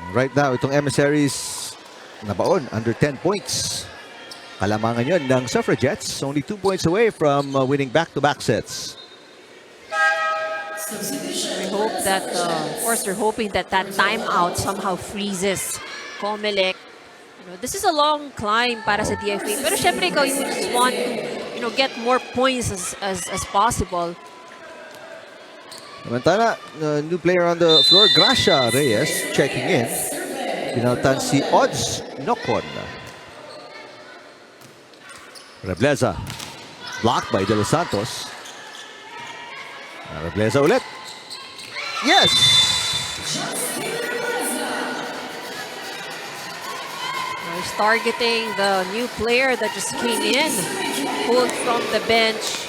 Right now, itong Emissaries nabaon under 10 points. Kalamangan yun ng Suffragettes. Only 2 points away from winning back-to-back sets. We hope that, of course, we're hoping that that timeout somehow freezes COMELEC. You know, this is a long climb para sa DFA. Pero syempre, ikaw, you just want to, you know, get more points as possible. Samantala, new player on the floor, Gracia Reyes, checking in. Pinaltan si Odds Nocon. Rebleza, blocked by De Los Santos. Rebleza ulit. Yes! He's targeting the new player that just came in, pulled from the bench.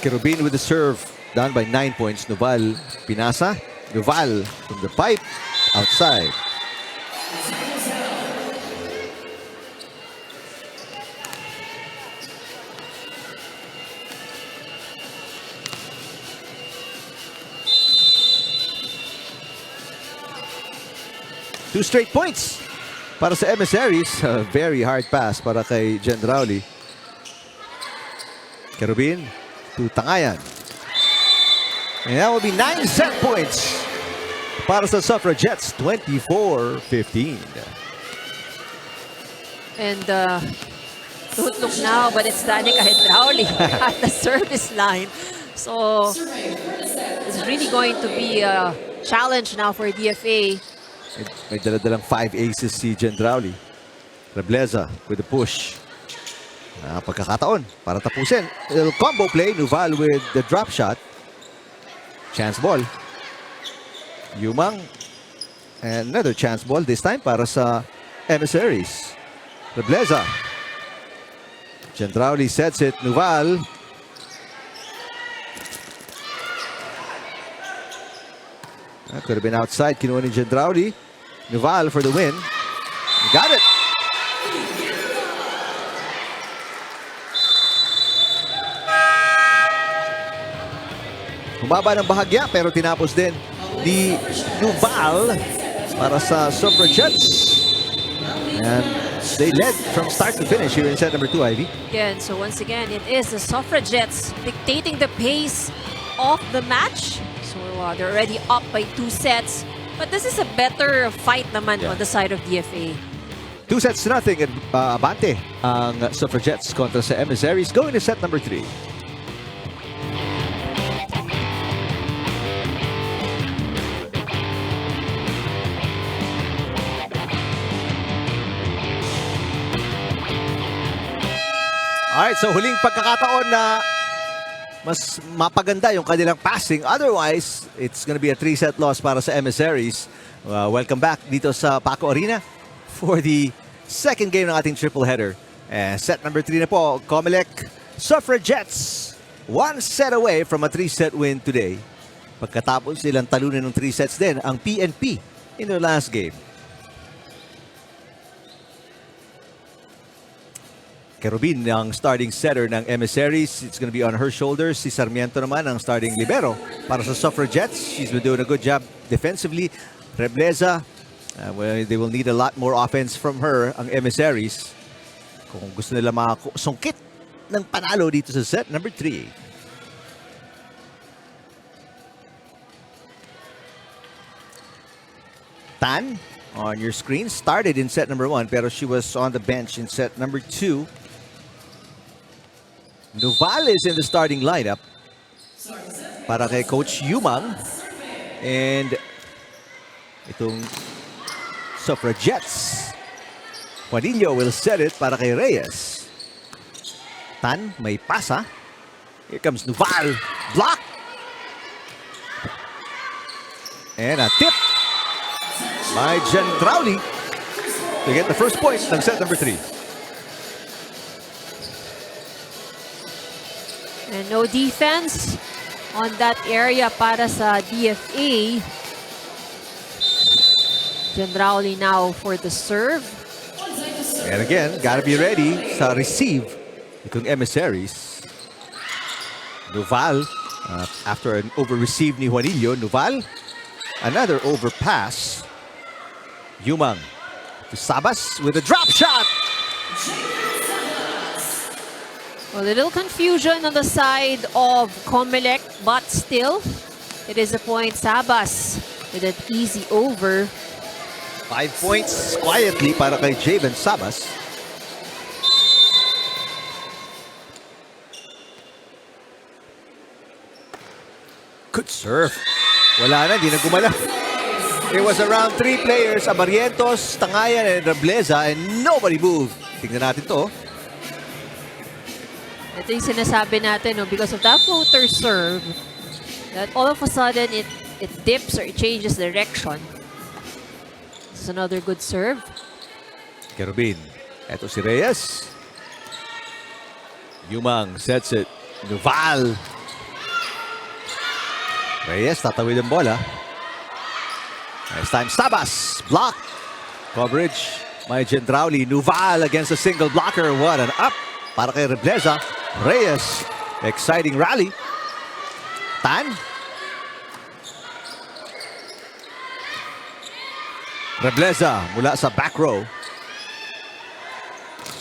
Kerubin with the serve, down by 9 points. Nuval, pinasa. Nuval from the pipe, outside. Two straight points para sa Emissaries. A very hard pass para kay Jen Rowley. Kerubin to Tangayan. And that will be 9 set points para sa Suffragettes. 24-15. And don't look now, but it's Danica Hydrauli at the service line. So it's really going to be a challenge now for DFA. May dala-dalang 5 aces si Jen Rowley. Rebleza with the push. Pagkakataon para tapusin. A little combo play. Nuval with the drop shot. Chance ball. Yumang. And another chance ball this time para sa Emissaries. Rebleza. Jen Rowley sets it. Nuval. Could have been outside. Kinuha ni Jen Rowley. Nuval for the win. Got it. Humaba ng bahagya pero tinapos din ni Nuval para sa Suffragettes. And they led from start to finish here in set number 2, Ivy. Again, so once again, it is the Suffragettes dictating the pace of the match. So they're already up by 2 sets. But this is a better fight naman on the side of DFA. 2-0 at abante ang Suffragettes kontra sa Emissaries. Going to set number 3. Alright, so huling pagkakataon na mas mapaganda yung kanilang passing. Otherwise, it's gonna be a 3-set loss para sa Emissaries. Welcome back dito sa Paco Arena for the second game ng ating triple header. Set number 3 na po, COMELEC Suffragettes. 1 set away from a 3-set win today. Pagkatapos silang talunin ng 3 sets din ang PNP in their last game. Kerubin ang starting setter ng Emissaries. It's going to be on her shoulders. Si Sarmiento naman ang starting libero para sa Suffragettes. She's been doing a good job defensively. Rebleza, well, they will need a lot more offense from her, ang Emissaries. Kung gusto nila makasungkit ng panalo dito sa set number 3. Tan on your screen started in set number 1 pero she was on the bench in set number 2. Nuval is in the starting lineup para kay Coach Yumang. And itong Suffragettes, Juanillo will set it para kay Reyes. Tan, may pasa. Here comes Nuval. Block. And a tip by Jen Rowley to get the first point ng set number 3. And no defense on that area para sa DFA. Jen Rowley now for the serve. And again, gotta be ready sa receive itong Emissaries. Nuval, after an over-receive ni Juanillo, Nuval, another overpass. Yumang to Sabas with a drop shot. A little confusion on the side of COMELEC, but still, it is a point. Sabas with an easy over. 5 points quietly para kay Javen Sabas. Good serve. Wala na, di na gumala. It was around 3 players, Abarientos, Tangayan, and Rebleza, and nobody moved. Tingnan natin to. Ito yung sinasabi natin, no, because of that floater serve, that all of a sudden it dips or it changes direction. This is another good serve. Kerubin. Eto si Reyes. Yumang sets it. Nuval. Reyes tatawid ang bola. Next time, Sabas. Block. Coverage. May Gendrauli. Nuval against a single blocker. What an up. Para kay Rebleza. Reyes. Exciting rally. Tan. Rebleza mula sa back row.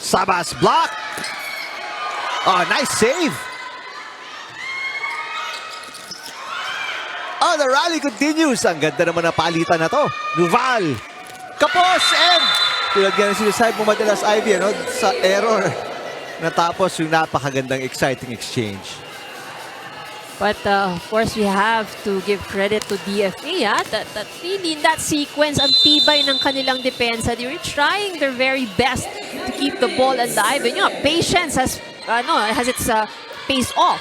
Sabas block. Oh, nice save. Oh, the rally continues. Ang ganda naman na palitan na to. Nuval. Kapos and tulad nga ng sinasabi mo madalas, Ivy, ano, sa error. Natapos yung napakagandang exciting exchange. But of course, we have to give credit to DFA. That really in that sequence, ang tibay ng kanilang depensa. They were trying their very best to keep the ball alive. And patience has its pace off.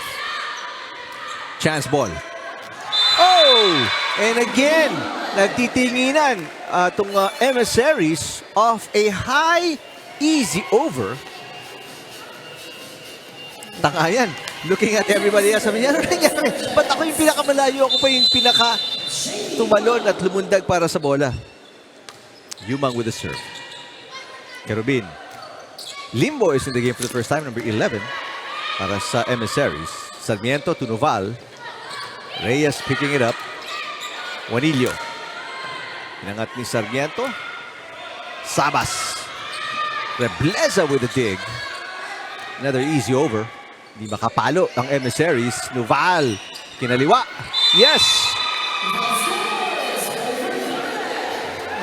Chance ball. Oh! And again, nagtitinginan itong Emissaries of a high, easy over. Tangayan. Looking at everybody else, sabi niya, ano nangyari? Ba't ako yung pinakamalayo? Ako pa yung pinaka-tumalon at lumundag para sa bola. Yumang with the serve. Kerubin. Limbo is in the game for the first time, number 11. Para sa Emissaries. Sarmiento to Nuval. Reyes picking it up. Juanillo. Inangat ni Sarmiento. Sabas. Rebleza with the dig. Another easy over. Hindi makapalo ang Emissaries. Nuval. Kinaliwa. Yes!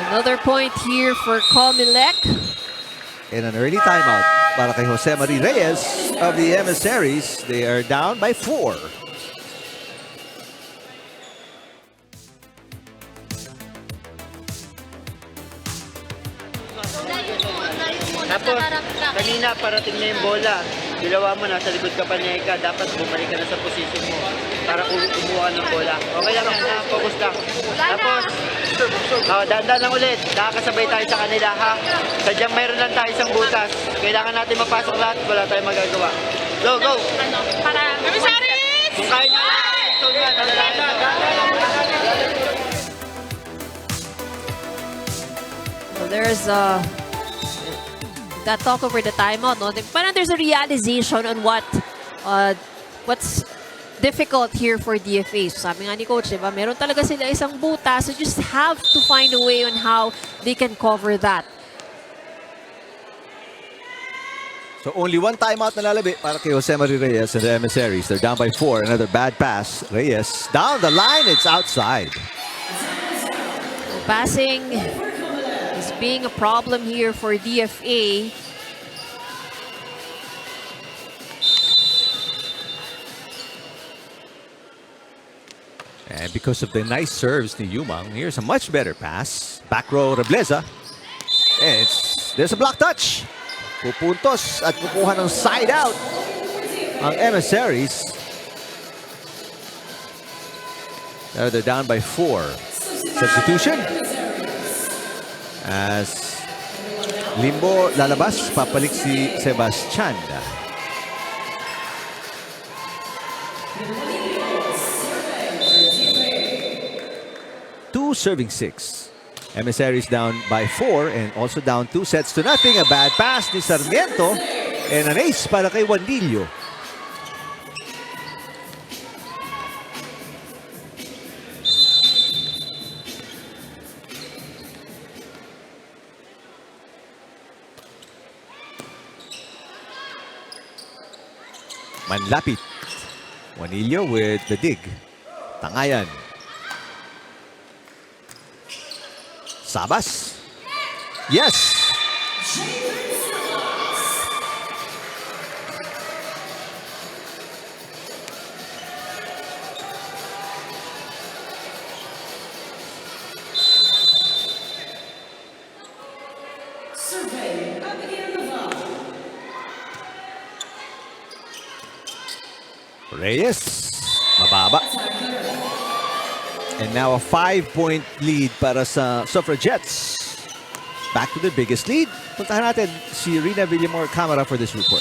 Another point here for COMELEC. And an early timeout para kay Jose Marie Reyes of the Emissaries. They are down by 4. Tapos, kanina parating na yung bola. Ginawa mo, nasa likod ka pa niya ka. Dapat bumalik ka na sa position mo para kumuha ng bola. Okay lang yan, focus lang. Tapos, dandan lang ulit. Nakakasabay tayo sa kanila, ha? Sadyang mayroon lang tayo isang butas. Kailangan natin mapasok lahat. Wala tayong magagawa. Go, go! Para, Emissaries! Kung kaya nyo, ito nga, nalalayan na. So there's that talk over the timeout, no? Parang there's a realization on what's difficult here for DFA. So sabi nga ni Coach, diba, meron talaga sila isang butas, so just have to find a way on how they can cover that. So only one timeout na lalabi para kay Jose Marie Reyes and the Emissaries. They're down by 4. Another bad pass. Reyes down the line. It's outside. So passing is being a problem here for DFA. And because of the nice serves ni Yumang, here's a much better pass. Back row, Rebleza. And there's a block touch. Pupuntos at kukuha ng side out ang Emissaries. Now they're down by 4. Substitution. As Limbo lalabas, papalik si Sebastian. Serving 6. Emissaries down by 4 and also down 2-0. A bad pass ni Sarmiento and an ace para kay Juanillo. Manlapit. Juanillo with the dig. Tangayan. Sabas. Yes. Reyes, mababa. And now a 5-point lead para sa Suffragettes. Back to the biggest lead. Puntahan natin si Rina Villamor Camera for this report.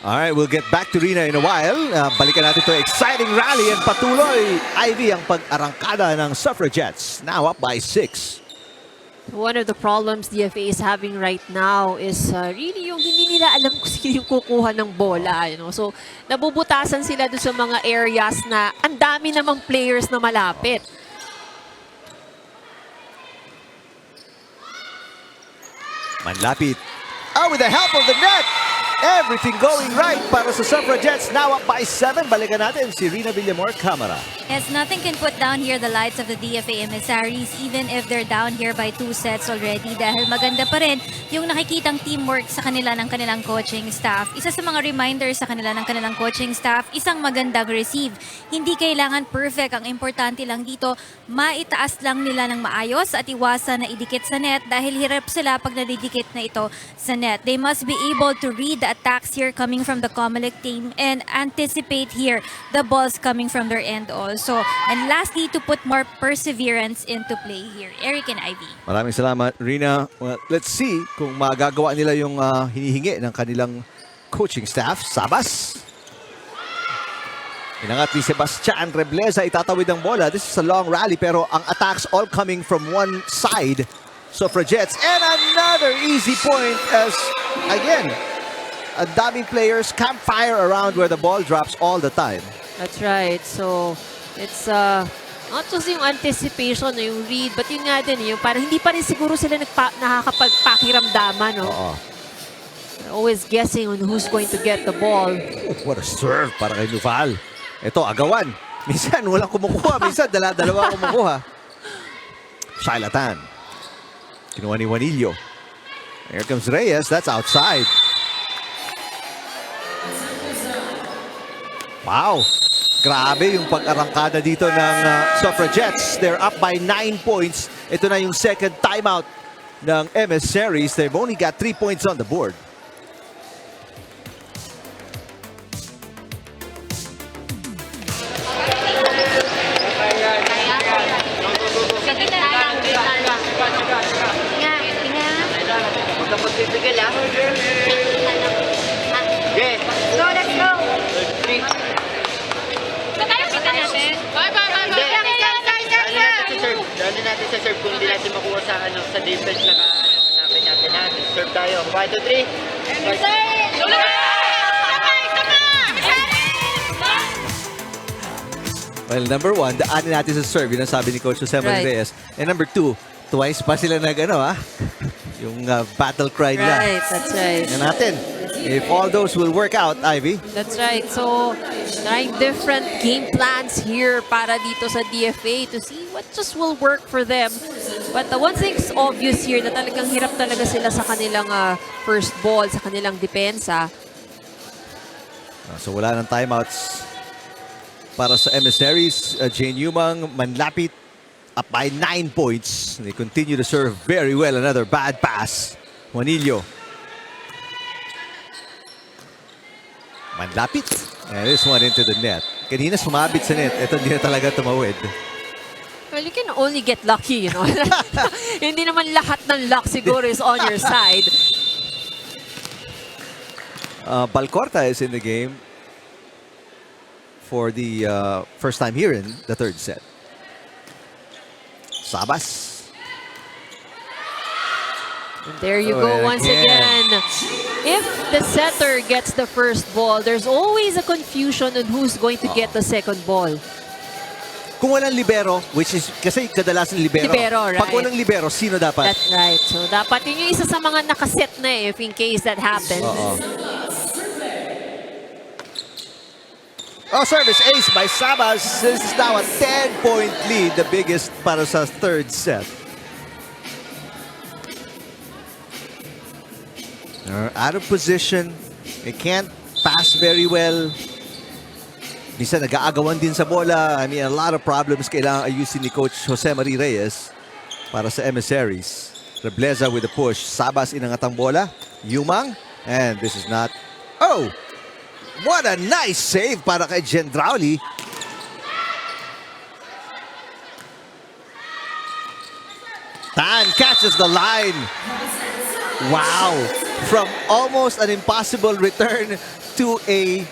Alright, we'll get back to Rina in a while. Balikan natin to exciting rally and patuloy, Ivy, ang pag-arangkada ng Suffragettes. Now up by 6. One of the problems DFA is having right now is really yung hindi nila alam kung sino yung kukuha ng bola. You know? So, nabubutasan sila doon sa mga areas na ang dami namang players na malapit. Manlapit. Oh, with the help of the net! Everything going right para sa Suffragettes. Now up by 7. Balikan natin si Rina Villamor Camera. Yes, nothing can put down here the lights of the DFA Emissaries even if they're down here by 2 sets already dahil maganda pa rin yung nakikitang teamwork sa kanila ng kanilang coaching staff. Isa sa mga reminders sa kanila ng kanilang coaching staff, isang magandang receive. Hindi kailangan perfect. Ang importante lang dito, maitaas lang nila ng maayos at iwasan na idikit sa net dahil hirap sila pag nadidikit na ito sa net. They must be able to read the attacks here coming from the COMELEC team and anticipate here the balls coming from their end also. And lastly, to put more perseverance into play here. Eric and Ivy. Maraming salamat, Rina. Well, let's see kung magagawa nila yung hinihingi ng kanilang coaching staff. Sabas. Inangat ni Sebastian Rebleza, itatawid ang bola. This is a long rally pero ang attacks all coming from one side. Suffragettes. And another easy point as, again, a daming players campfire around where the ball drops all the time. That's right. So, it's not just yung anticipation, yung read, but yung nga din, yung parang hindi pa rin siguro sila nakakapagpakiramdaman, no? Oo. They're always guessing on who's going to get the ball. What a serve para kay Nuval. Ito, agawan. Minsan walang kumukuha, minsan dalawa kumukuha. Shailatan. Kinuha ni Juanillo. Here comes Reyes. That's outside. Wow. Grabe yung pag-arangkada dito ng Suffragettes. They're up by 9 points. Ito na yung second timeout ng Emissaries. They've only got 3 points on the board. Huwag ka magpipigil, ha? Okay. Go, let's go. Three. Dali natin sa serve kung hindi natin makuha sa sa defense na hanapin natin natin. Serve tayo. 1, 2, 3. Well, number 1, daanin natin sa serve. Yun ang sabi ni Coach Jose Reyes. And number 2, twice pa sila yung battle cry nila. Right, that's right. Tingnan natin. If all those will work out, Ivy. That's right. So, trying different game plans here para dito sa DFA to see what just will work for them. But the one thing's obvious here na talagang hirap talaga sila sa kanilang first ball, sa kanilang depensa. So wala ng timeouts para sa Emissaries. Jane Yumang, Manlapit, up by 9 points. They continue to serve very well. Another bad pass. Juanillo. Manlapit. And this one into the net. Kanina sumabit sa net. Ito hindi na talaga tumawid. Well, you can only get lucky, you know. Hindi naman lahat ng luck siguro is on your side. Balcorta is in the game for the first time here in the third set. Sabas. And there you go once again. If the setter gets the first ball, there's always a confusion on who's going to get the second ball. Kung walang libero, which is, kasi kadalasan libero. Libero, right. Pag walang libero, sino dapat? That's right. So dapat yun yung isa sa mga nakaset na if in case that happens. Oh, service ace by Sabas. This is now a 10-point lead, the biggest para sa third set. They're out of position. They can't pass very well. Minsan nag-aagawan din sa bola. I mean, a lot of problems kailangan ayusin ni Coach Jose Marie Reyes para sa Emissaries. Rebleza with the push. Sabas inangat ang bola. Yumang. And this is not... Oh! What a nice save para kay Gendrauli. Tan catches the line. Wow! From almost an impossible return to a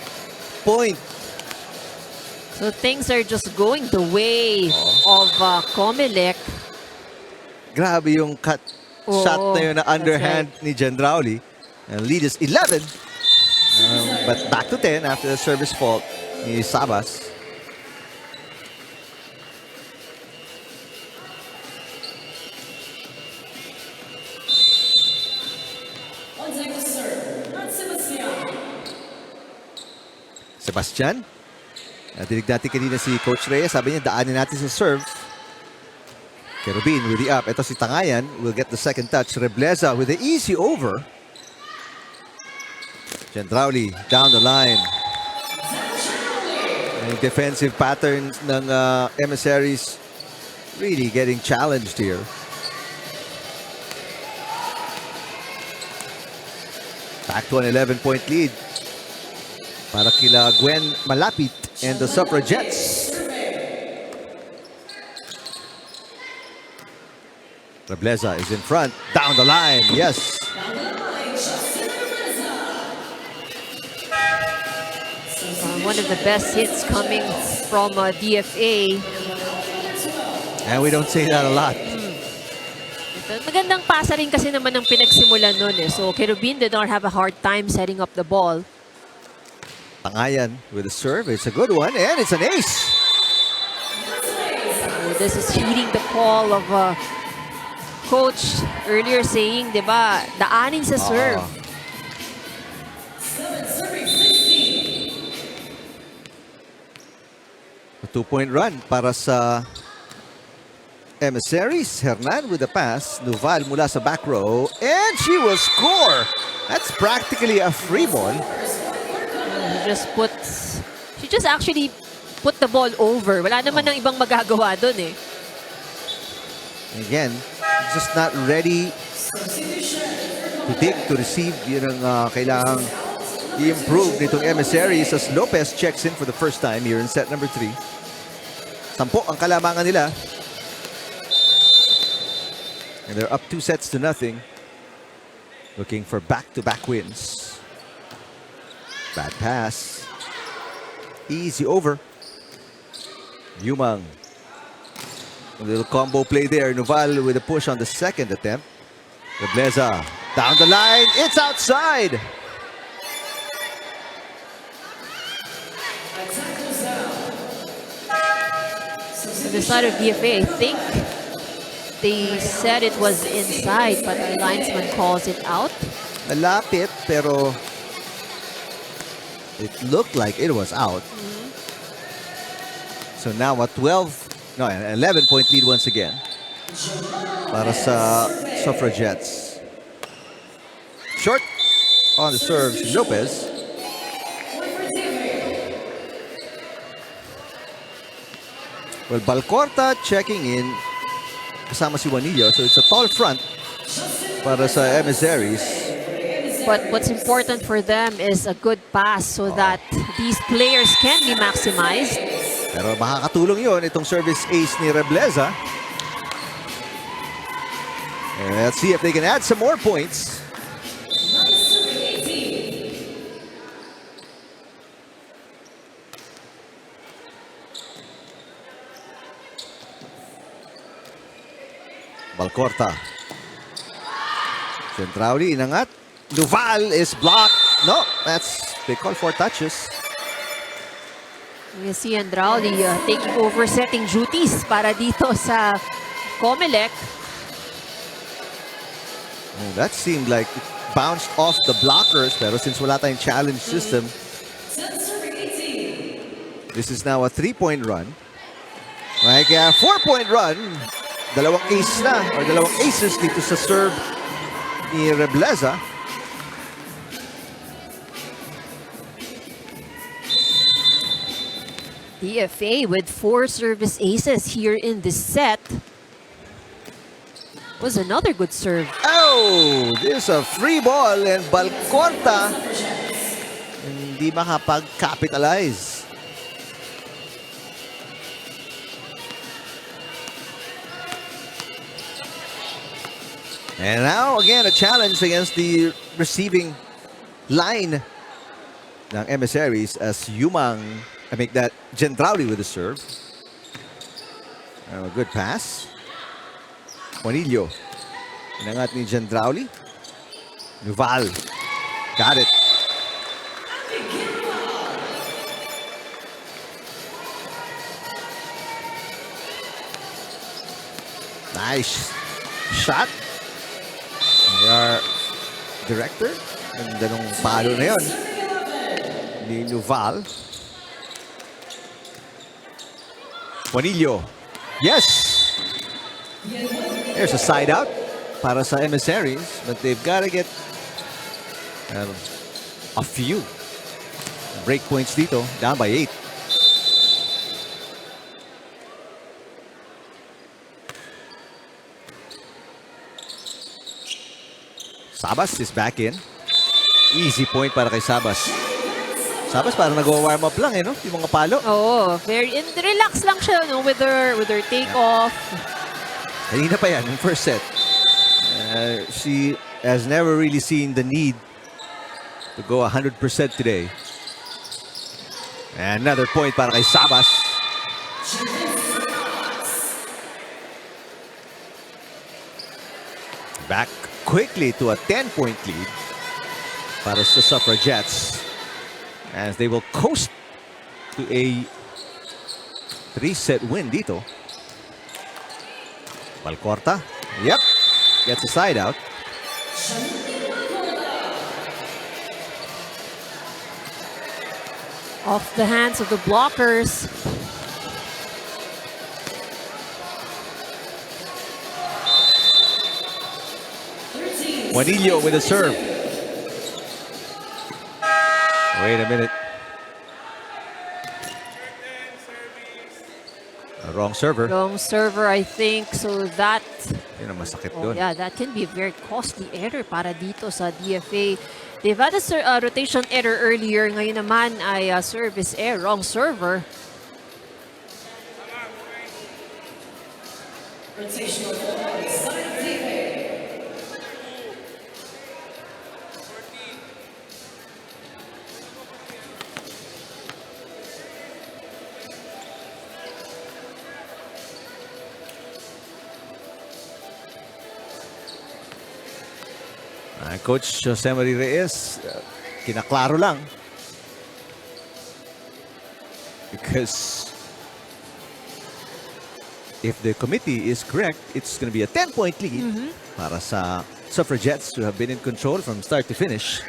point. So things are just going the way of COMELEC. Grabe yung cut shot na yun na underhand ni Gendrauli. And lead is 11. But back to 10 after the service fault ni Sabas. Sebastian. Natinig natin kanina si Coach Reyes. Sabi niya, daanin natin sa serve. Kerubin with the up. Ito si Tangayan will get the second touch. Rebleza with the easy over. Gendrauli down the line. Yung defensive patterns ng Emissaries really getting challenged here. Back to an 11-point lead para kila Gwen Malapit and the Suffragettes. Rebleza is in front, down the line, yes. One of the best hits coming from DFA. And we don't say that a lot. Magandang pasa rin kasi naman ang pinagsimulan nun eh. So Kerubin did not have a hard time setting up the ball. Tangayan with a serve. It's a good one and it's an ace. So this is heeding the call of Coach earlier saying, di ba, daanin sa serve. A 2-point run para sa Emissaries. Hernan with the pass. Nuval mula sa back row. And she will score. That's practically a free ball. She just actually put the ball over. Wala naman ng ibang magagawa dun eh. Again, just not ready to take, to receive. Yun ang kailangang i-improve nitong Emissaries as Lopez checks in for the first time here in set number 3. 10 ang kalamangan nila. And they're up 2-0. Looking for back-to-back wins. Bad pass. Easy over. Yumang. A little combo play there. Nuval with a push on the second attempt. Rebleza down the line. It's outside. On the side of DFA, I think they said it was inside, but the linesman calls it out. Malapit, pero it looked like it was out. So now a 11-point lead once again para sa Suffragettes. Short on the serve, Lopez. Well, Balcorta checking in kasama si Juanillo. So it's a tall front para sa Emissaries. But what's important for them is a good pass so that these players can be maximized. Pero makakatulong yun itong service ace ni Rebleza. And let's see if they can add some more points. Balcorta. Gendrauli inangat. Nuval is blocked. No, they call for touches. You see Andrauli taking over setting duties para dito sa COMELEC. Oh, that seemed like it bounced off the blockers, pero since wala tayong challenge system, this is now a 3-point run. Like a 4-point run. Dalawang ace na, or dalawang aces dito sa serve ni Rebleza. DFA with 4 service aces here in this set. Was another good serve. Oh, this is a free ball and Balcorta hindi makapag-capitalize. And now, again, a challenge against the receiving line ng Emissaries as Yumang, I make that Gendrauli with the serve. A good pass. Juanillo. Inangat ni Gendrauli. Nuval. Got it. Nice shot. Our director. Ang ganong palo na yun. Ni Nuval. Juanillo. Yes! There's a side out para sa Emissaries, but they've got to get a few break points dito, down by 8. Sabas is back in. Easy point para kay Sabas. Sabas parang nag-warm up lang no? Yung mga palo. Oh, very relax lang siya no with her take off. Kanina pa yan, yung first set. She has never really seen the need to go 100% today. And another point para kay Sabas. Back quickly to a 10-point lead para sa Suffragettes as they will coast to a 3-set win dito. Balcorta, yep, gets a side out. Off the hands of the blockers. Juanillo with a serve. Wait a minute. A wrong server. Wrong server, I think. So that... Yun ang masakit doon. Yeah, that can be a very costly error para dito sa DFA. They've had a rotation error earlier. Ngayon naman ay service error. Wrong server. Rotational side DFA. Coach Jose Marie Reyes, kinaklaro lang. Because if the committee is correct, it's going to be a 10-point lead para sa Suffragettes to have been in control from start to finish.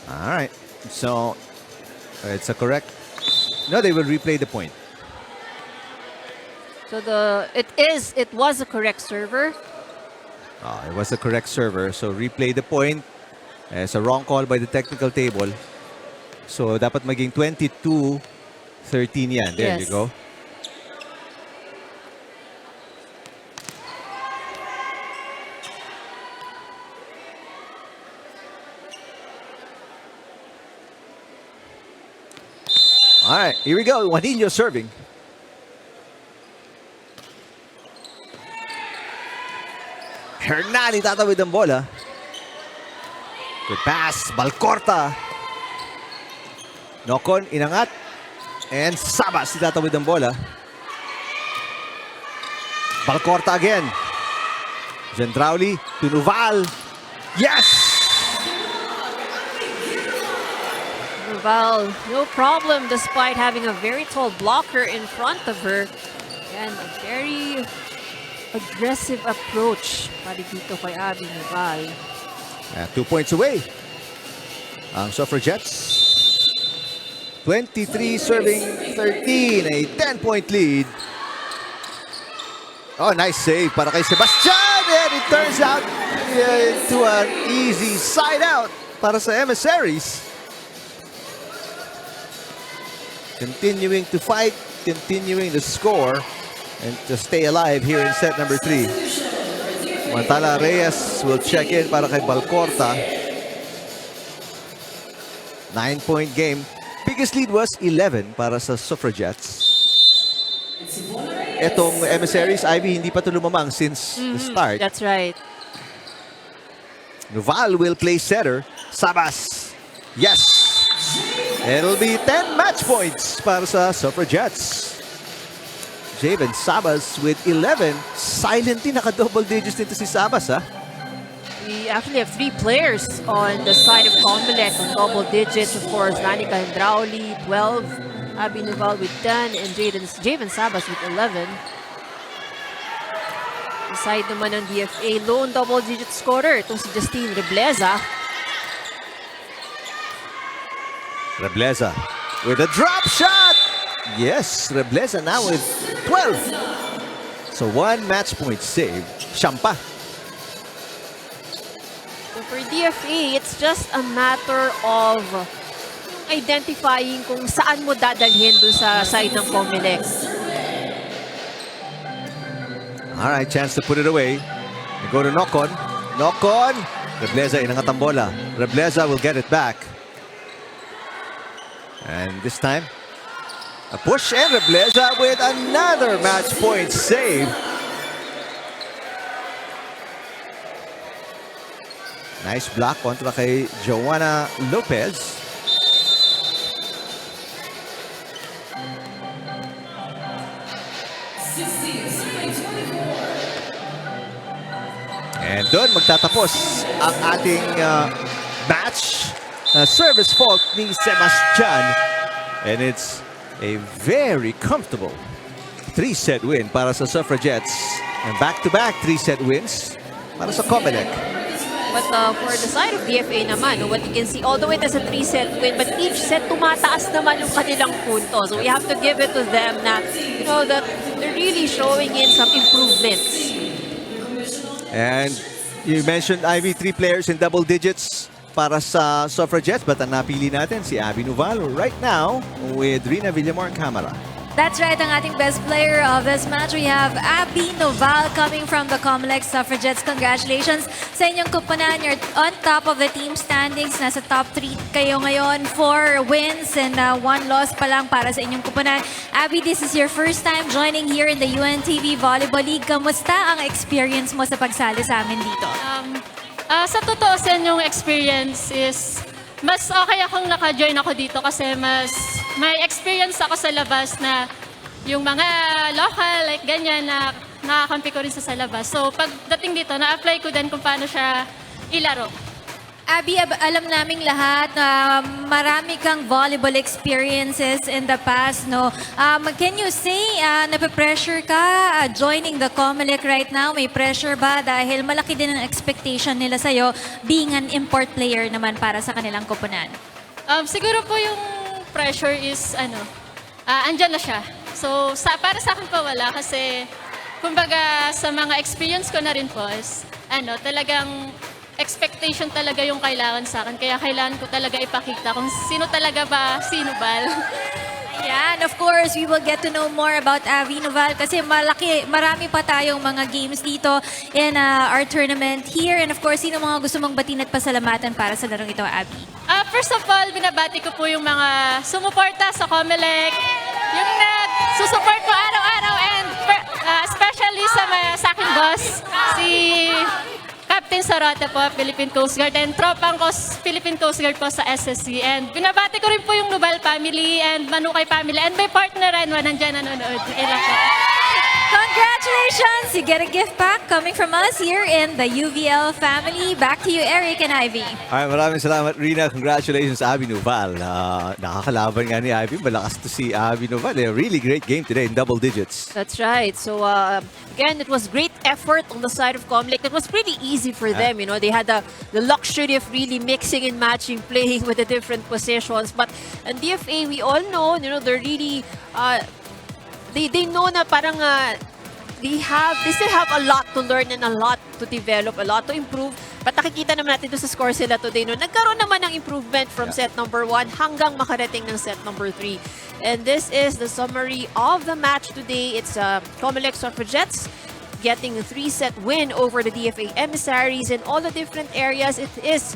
All right. So, it's a correct... No, they will replay the point. So it was a correct server. It was the correct server. So replay the point. It's a wrong call by the technical table. So dapat maging 22-13 yan. There you go. All right, here we go. Juanillo serving. Hernani tatawid ang bola. Good pass. Balcorta. Nocon, inangat. And Sabas tatawid ang bola. Balcorta again. Gendrauli to Nuval. Yes! Nuval, no problem despite having a very tall blocker in front of her. And a very aggressive approach para dito kay Abby Nuval. 2 points away. Ang Suffragettes. 23 serving 13. A 10-point lead. Oh, nice save para kay Sebastian. And it turns out into an easy side out para sa Emissaries. continuing to fight, continuing to score, and to stay alive here in set number 3. Mantala Reyes will check in para kay Balcorta. 9-point game. Biggest lead was 11 para sa Suffragettes. Etong Emissaries, Ivy, hindi pa ito lumamang since the start. That's right. Noval will play setter. Sabas. Yes! It'll be 10 match points para sa Suffragettes. Javen Sabas with 11. Silently naka-double digits dito si Sabas, ha? We actually have 3 players on the side of COMELEC on double digits. Of course, Lanica Hendrauli, 12. Abby Noval with 10. And Javen Sabas with 11. Side naman ng DFA, lone double-digit scorer. Itong si Justine Rebleza. Rebleza with a drop shot. Yes, Rebleza now with 12. So 1 match point save. Siyampa. So for DFA, it's just a matter of identifying kung saan mo dadalhin dun sa side ng COMELEC. All right, chance to put it away. They go to knock on. Knock on. Rebleza inangat ang bola. Rebleza will get it back. And this time, a push, and Rebleza with another match point save. Nice block kontra kay Joanna Lopez. And doon magtatapos ang ating match. Service fault ni Sebastian. And it's a very comfortable 3-set win para sa Suffragettes. And back-to-back 3-set wins para sa COMELEC. But for the side of DFA naman, what you can see, although it is a 3-set win, but each set tumataas naman yung kanilang punto. So we have to give it to them na, you know, that they're really showing in some improvements. And you mentioned, Ivy, 3 players in double digits para sa Suffragettes, but ang napili natin si Abby Noval right now with Rina Villamor Camara. That's right, ang ating best player of this match. We have Abby Noval coming from the COMELEC Suffragettes. Congratulations sa inyong kupunan. You're on top of the team standings. Nasa top 3 kayo ngayon. 4 wins and 1 loss pa lang para sa inyong kupunan. Abby, this is your first time joining here in the UNTV Volleyball League. Kamusta ang experience mo sa pagsali sa amin dito? Sa totoo sa yung experience is, mas okay akong naka-join ako dito kasi mas may experience ako sa labas na yung mga local, like ganyan, na nakakampi ko rin sa labas. So pagdating dito, na-apply ko din kung paano siya ilaro. Abby, alam naming lahat na marami kang volleyball experiences in the past, no? Can you say, nape-pressure ka joining the COMELEC right now? May pressure ba? Dahil malaki din ang expectation nila sa'yo being an import player naman para sa kanilang koponan. Siguro po yung pressure is, andyan na siya. So para sa akin po wala kasi, kumbaga sa mga experience ko na rin po is, talagang expectation talaga yung kailangan sa akin. Kaya kailangan ko talaga ipakita kung sino talaga ba, sino ba. Yan, of course, we will get to know more about Abby Noval kasi marami pa tayong mga games dito in our tournament here. And of course, sino mga gusto mong batin at pasalamatan para sa larong ito, Abby? First of all, binabati ko po yung mga sumuporta sa COMELEC, yung nagsusupport po araw-araw, and especially sa aking boss, si Captain Sarota po, Philippine Coast Guard, and tropang ko, Philippine Coast Guard po sa SSC. And binabati ko rin po yung Noval family and Manukay family. And may partner rin, nandyan nanonood. Ilan po. Congratulations! You get a gift pack coming from us here in the UVL family. Back to you, Eric and Ivy. Alright, maraming salamat, Rina. Congratulations, Abby Noval. Nakakalaban nga ni Ivy. Malakas to si Abby Noval. A really great game today in double digits. That's right. So, again, it was great effort on the side of COMELEC. It was pretty easy for them. You know, they had the luxury of really mixing and matching, playing with the different positions. But in DFA, we all know, you know, they're really, they know na parang they still have a lot to learn and a lot to develop, a lot to improve. But nakikita naman natin doon sa score sila today, no, nagkaroon naman ng improvement from set number 1 hanggang makarating ng set number 3. And this is the summary of the match today. It's COMELEC Suffragettes getting a 3-set win over the DFA Emissaries. In all the different areas, it is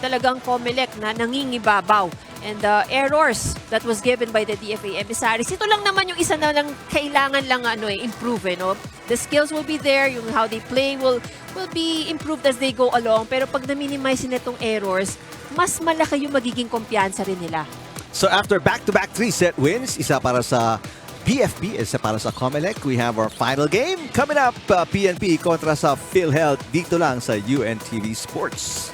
talagang COMELEC na nangingibabaw. And the errors that was given by the DFA Emissaries, ito lang naman yung isa na lang kailangan lang improve. No? The skills will be there, yung how they play will be improved as they go along. Pero pag na-minimize nila itong errors, mas malaki yung magiging kumpiyansa rin nila. So after back-to-back 3-set wins, isa para sa PFP, isa para sa COMELEC, we have our final game. Coming up, PNP kontra sa PhilHealth dito lang sa UNTV Sports.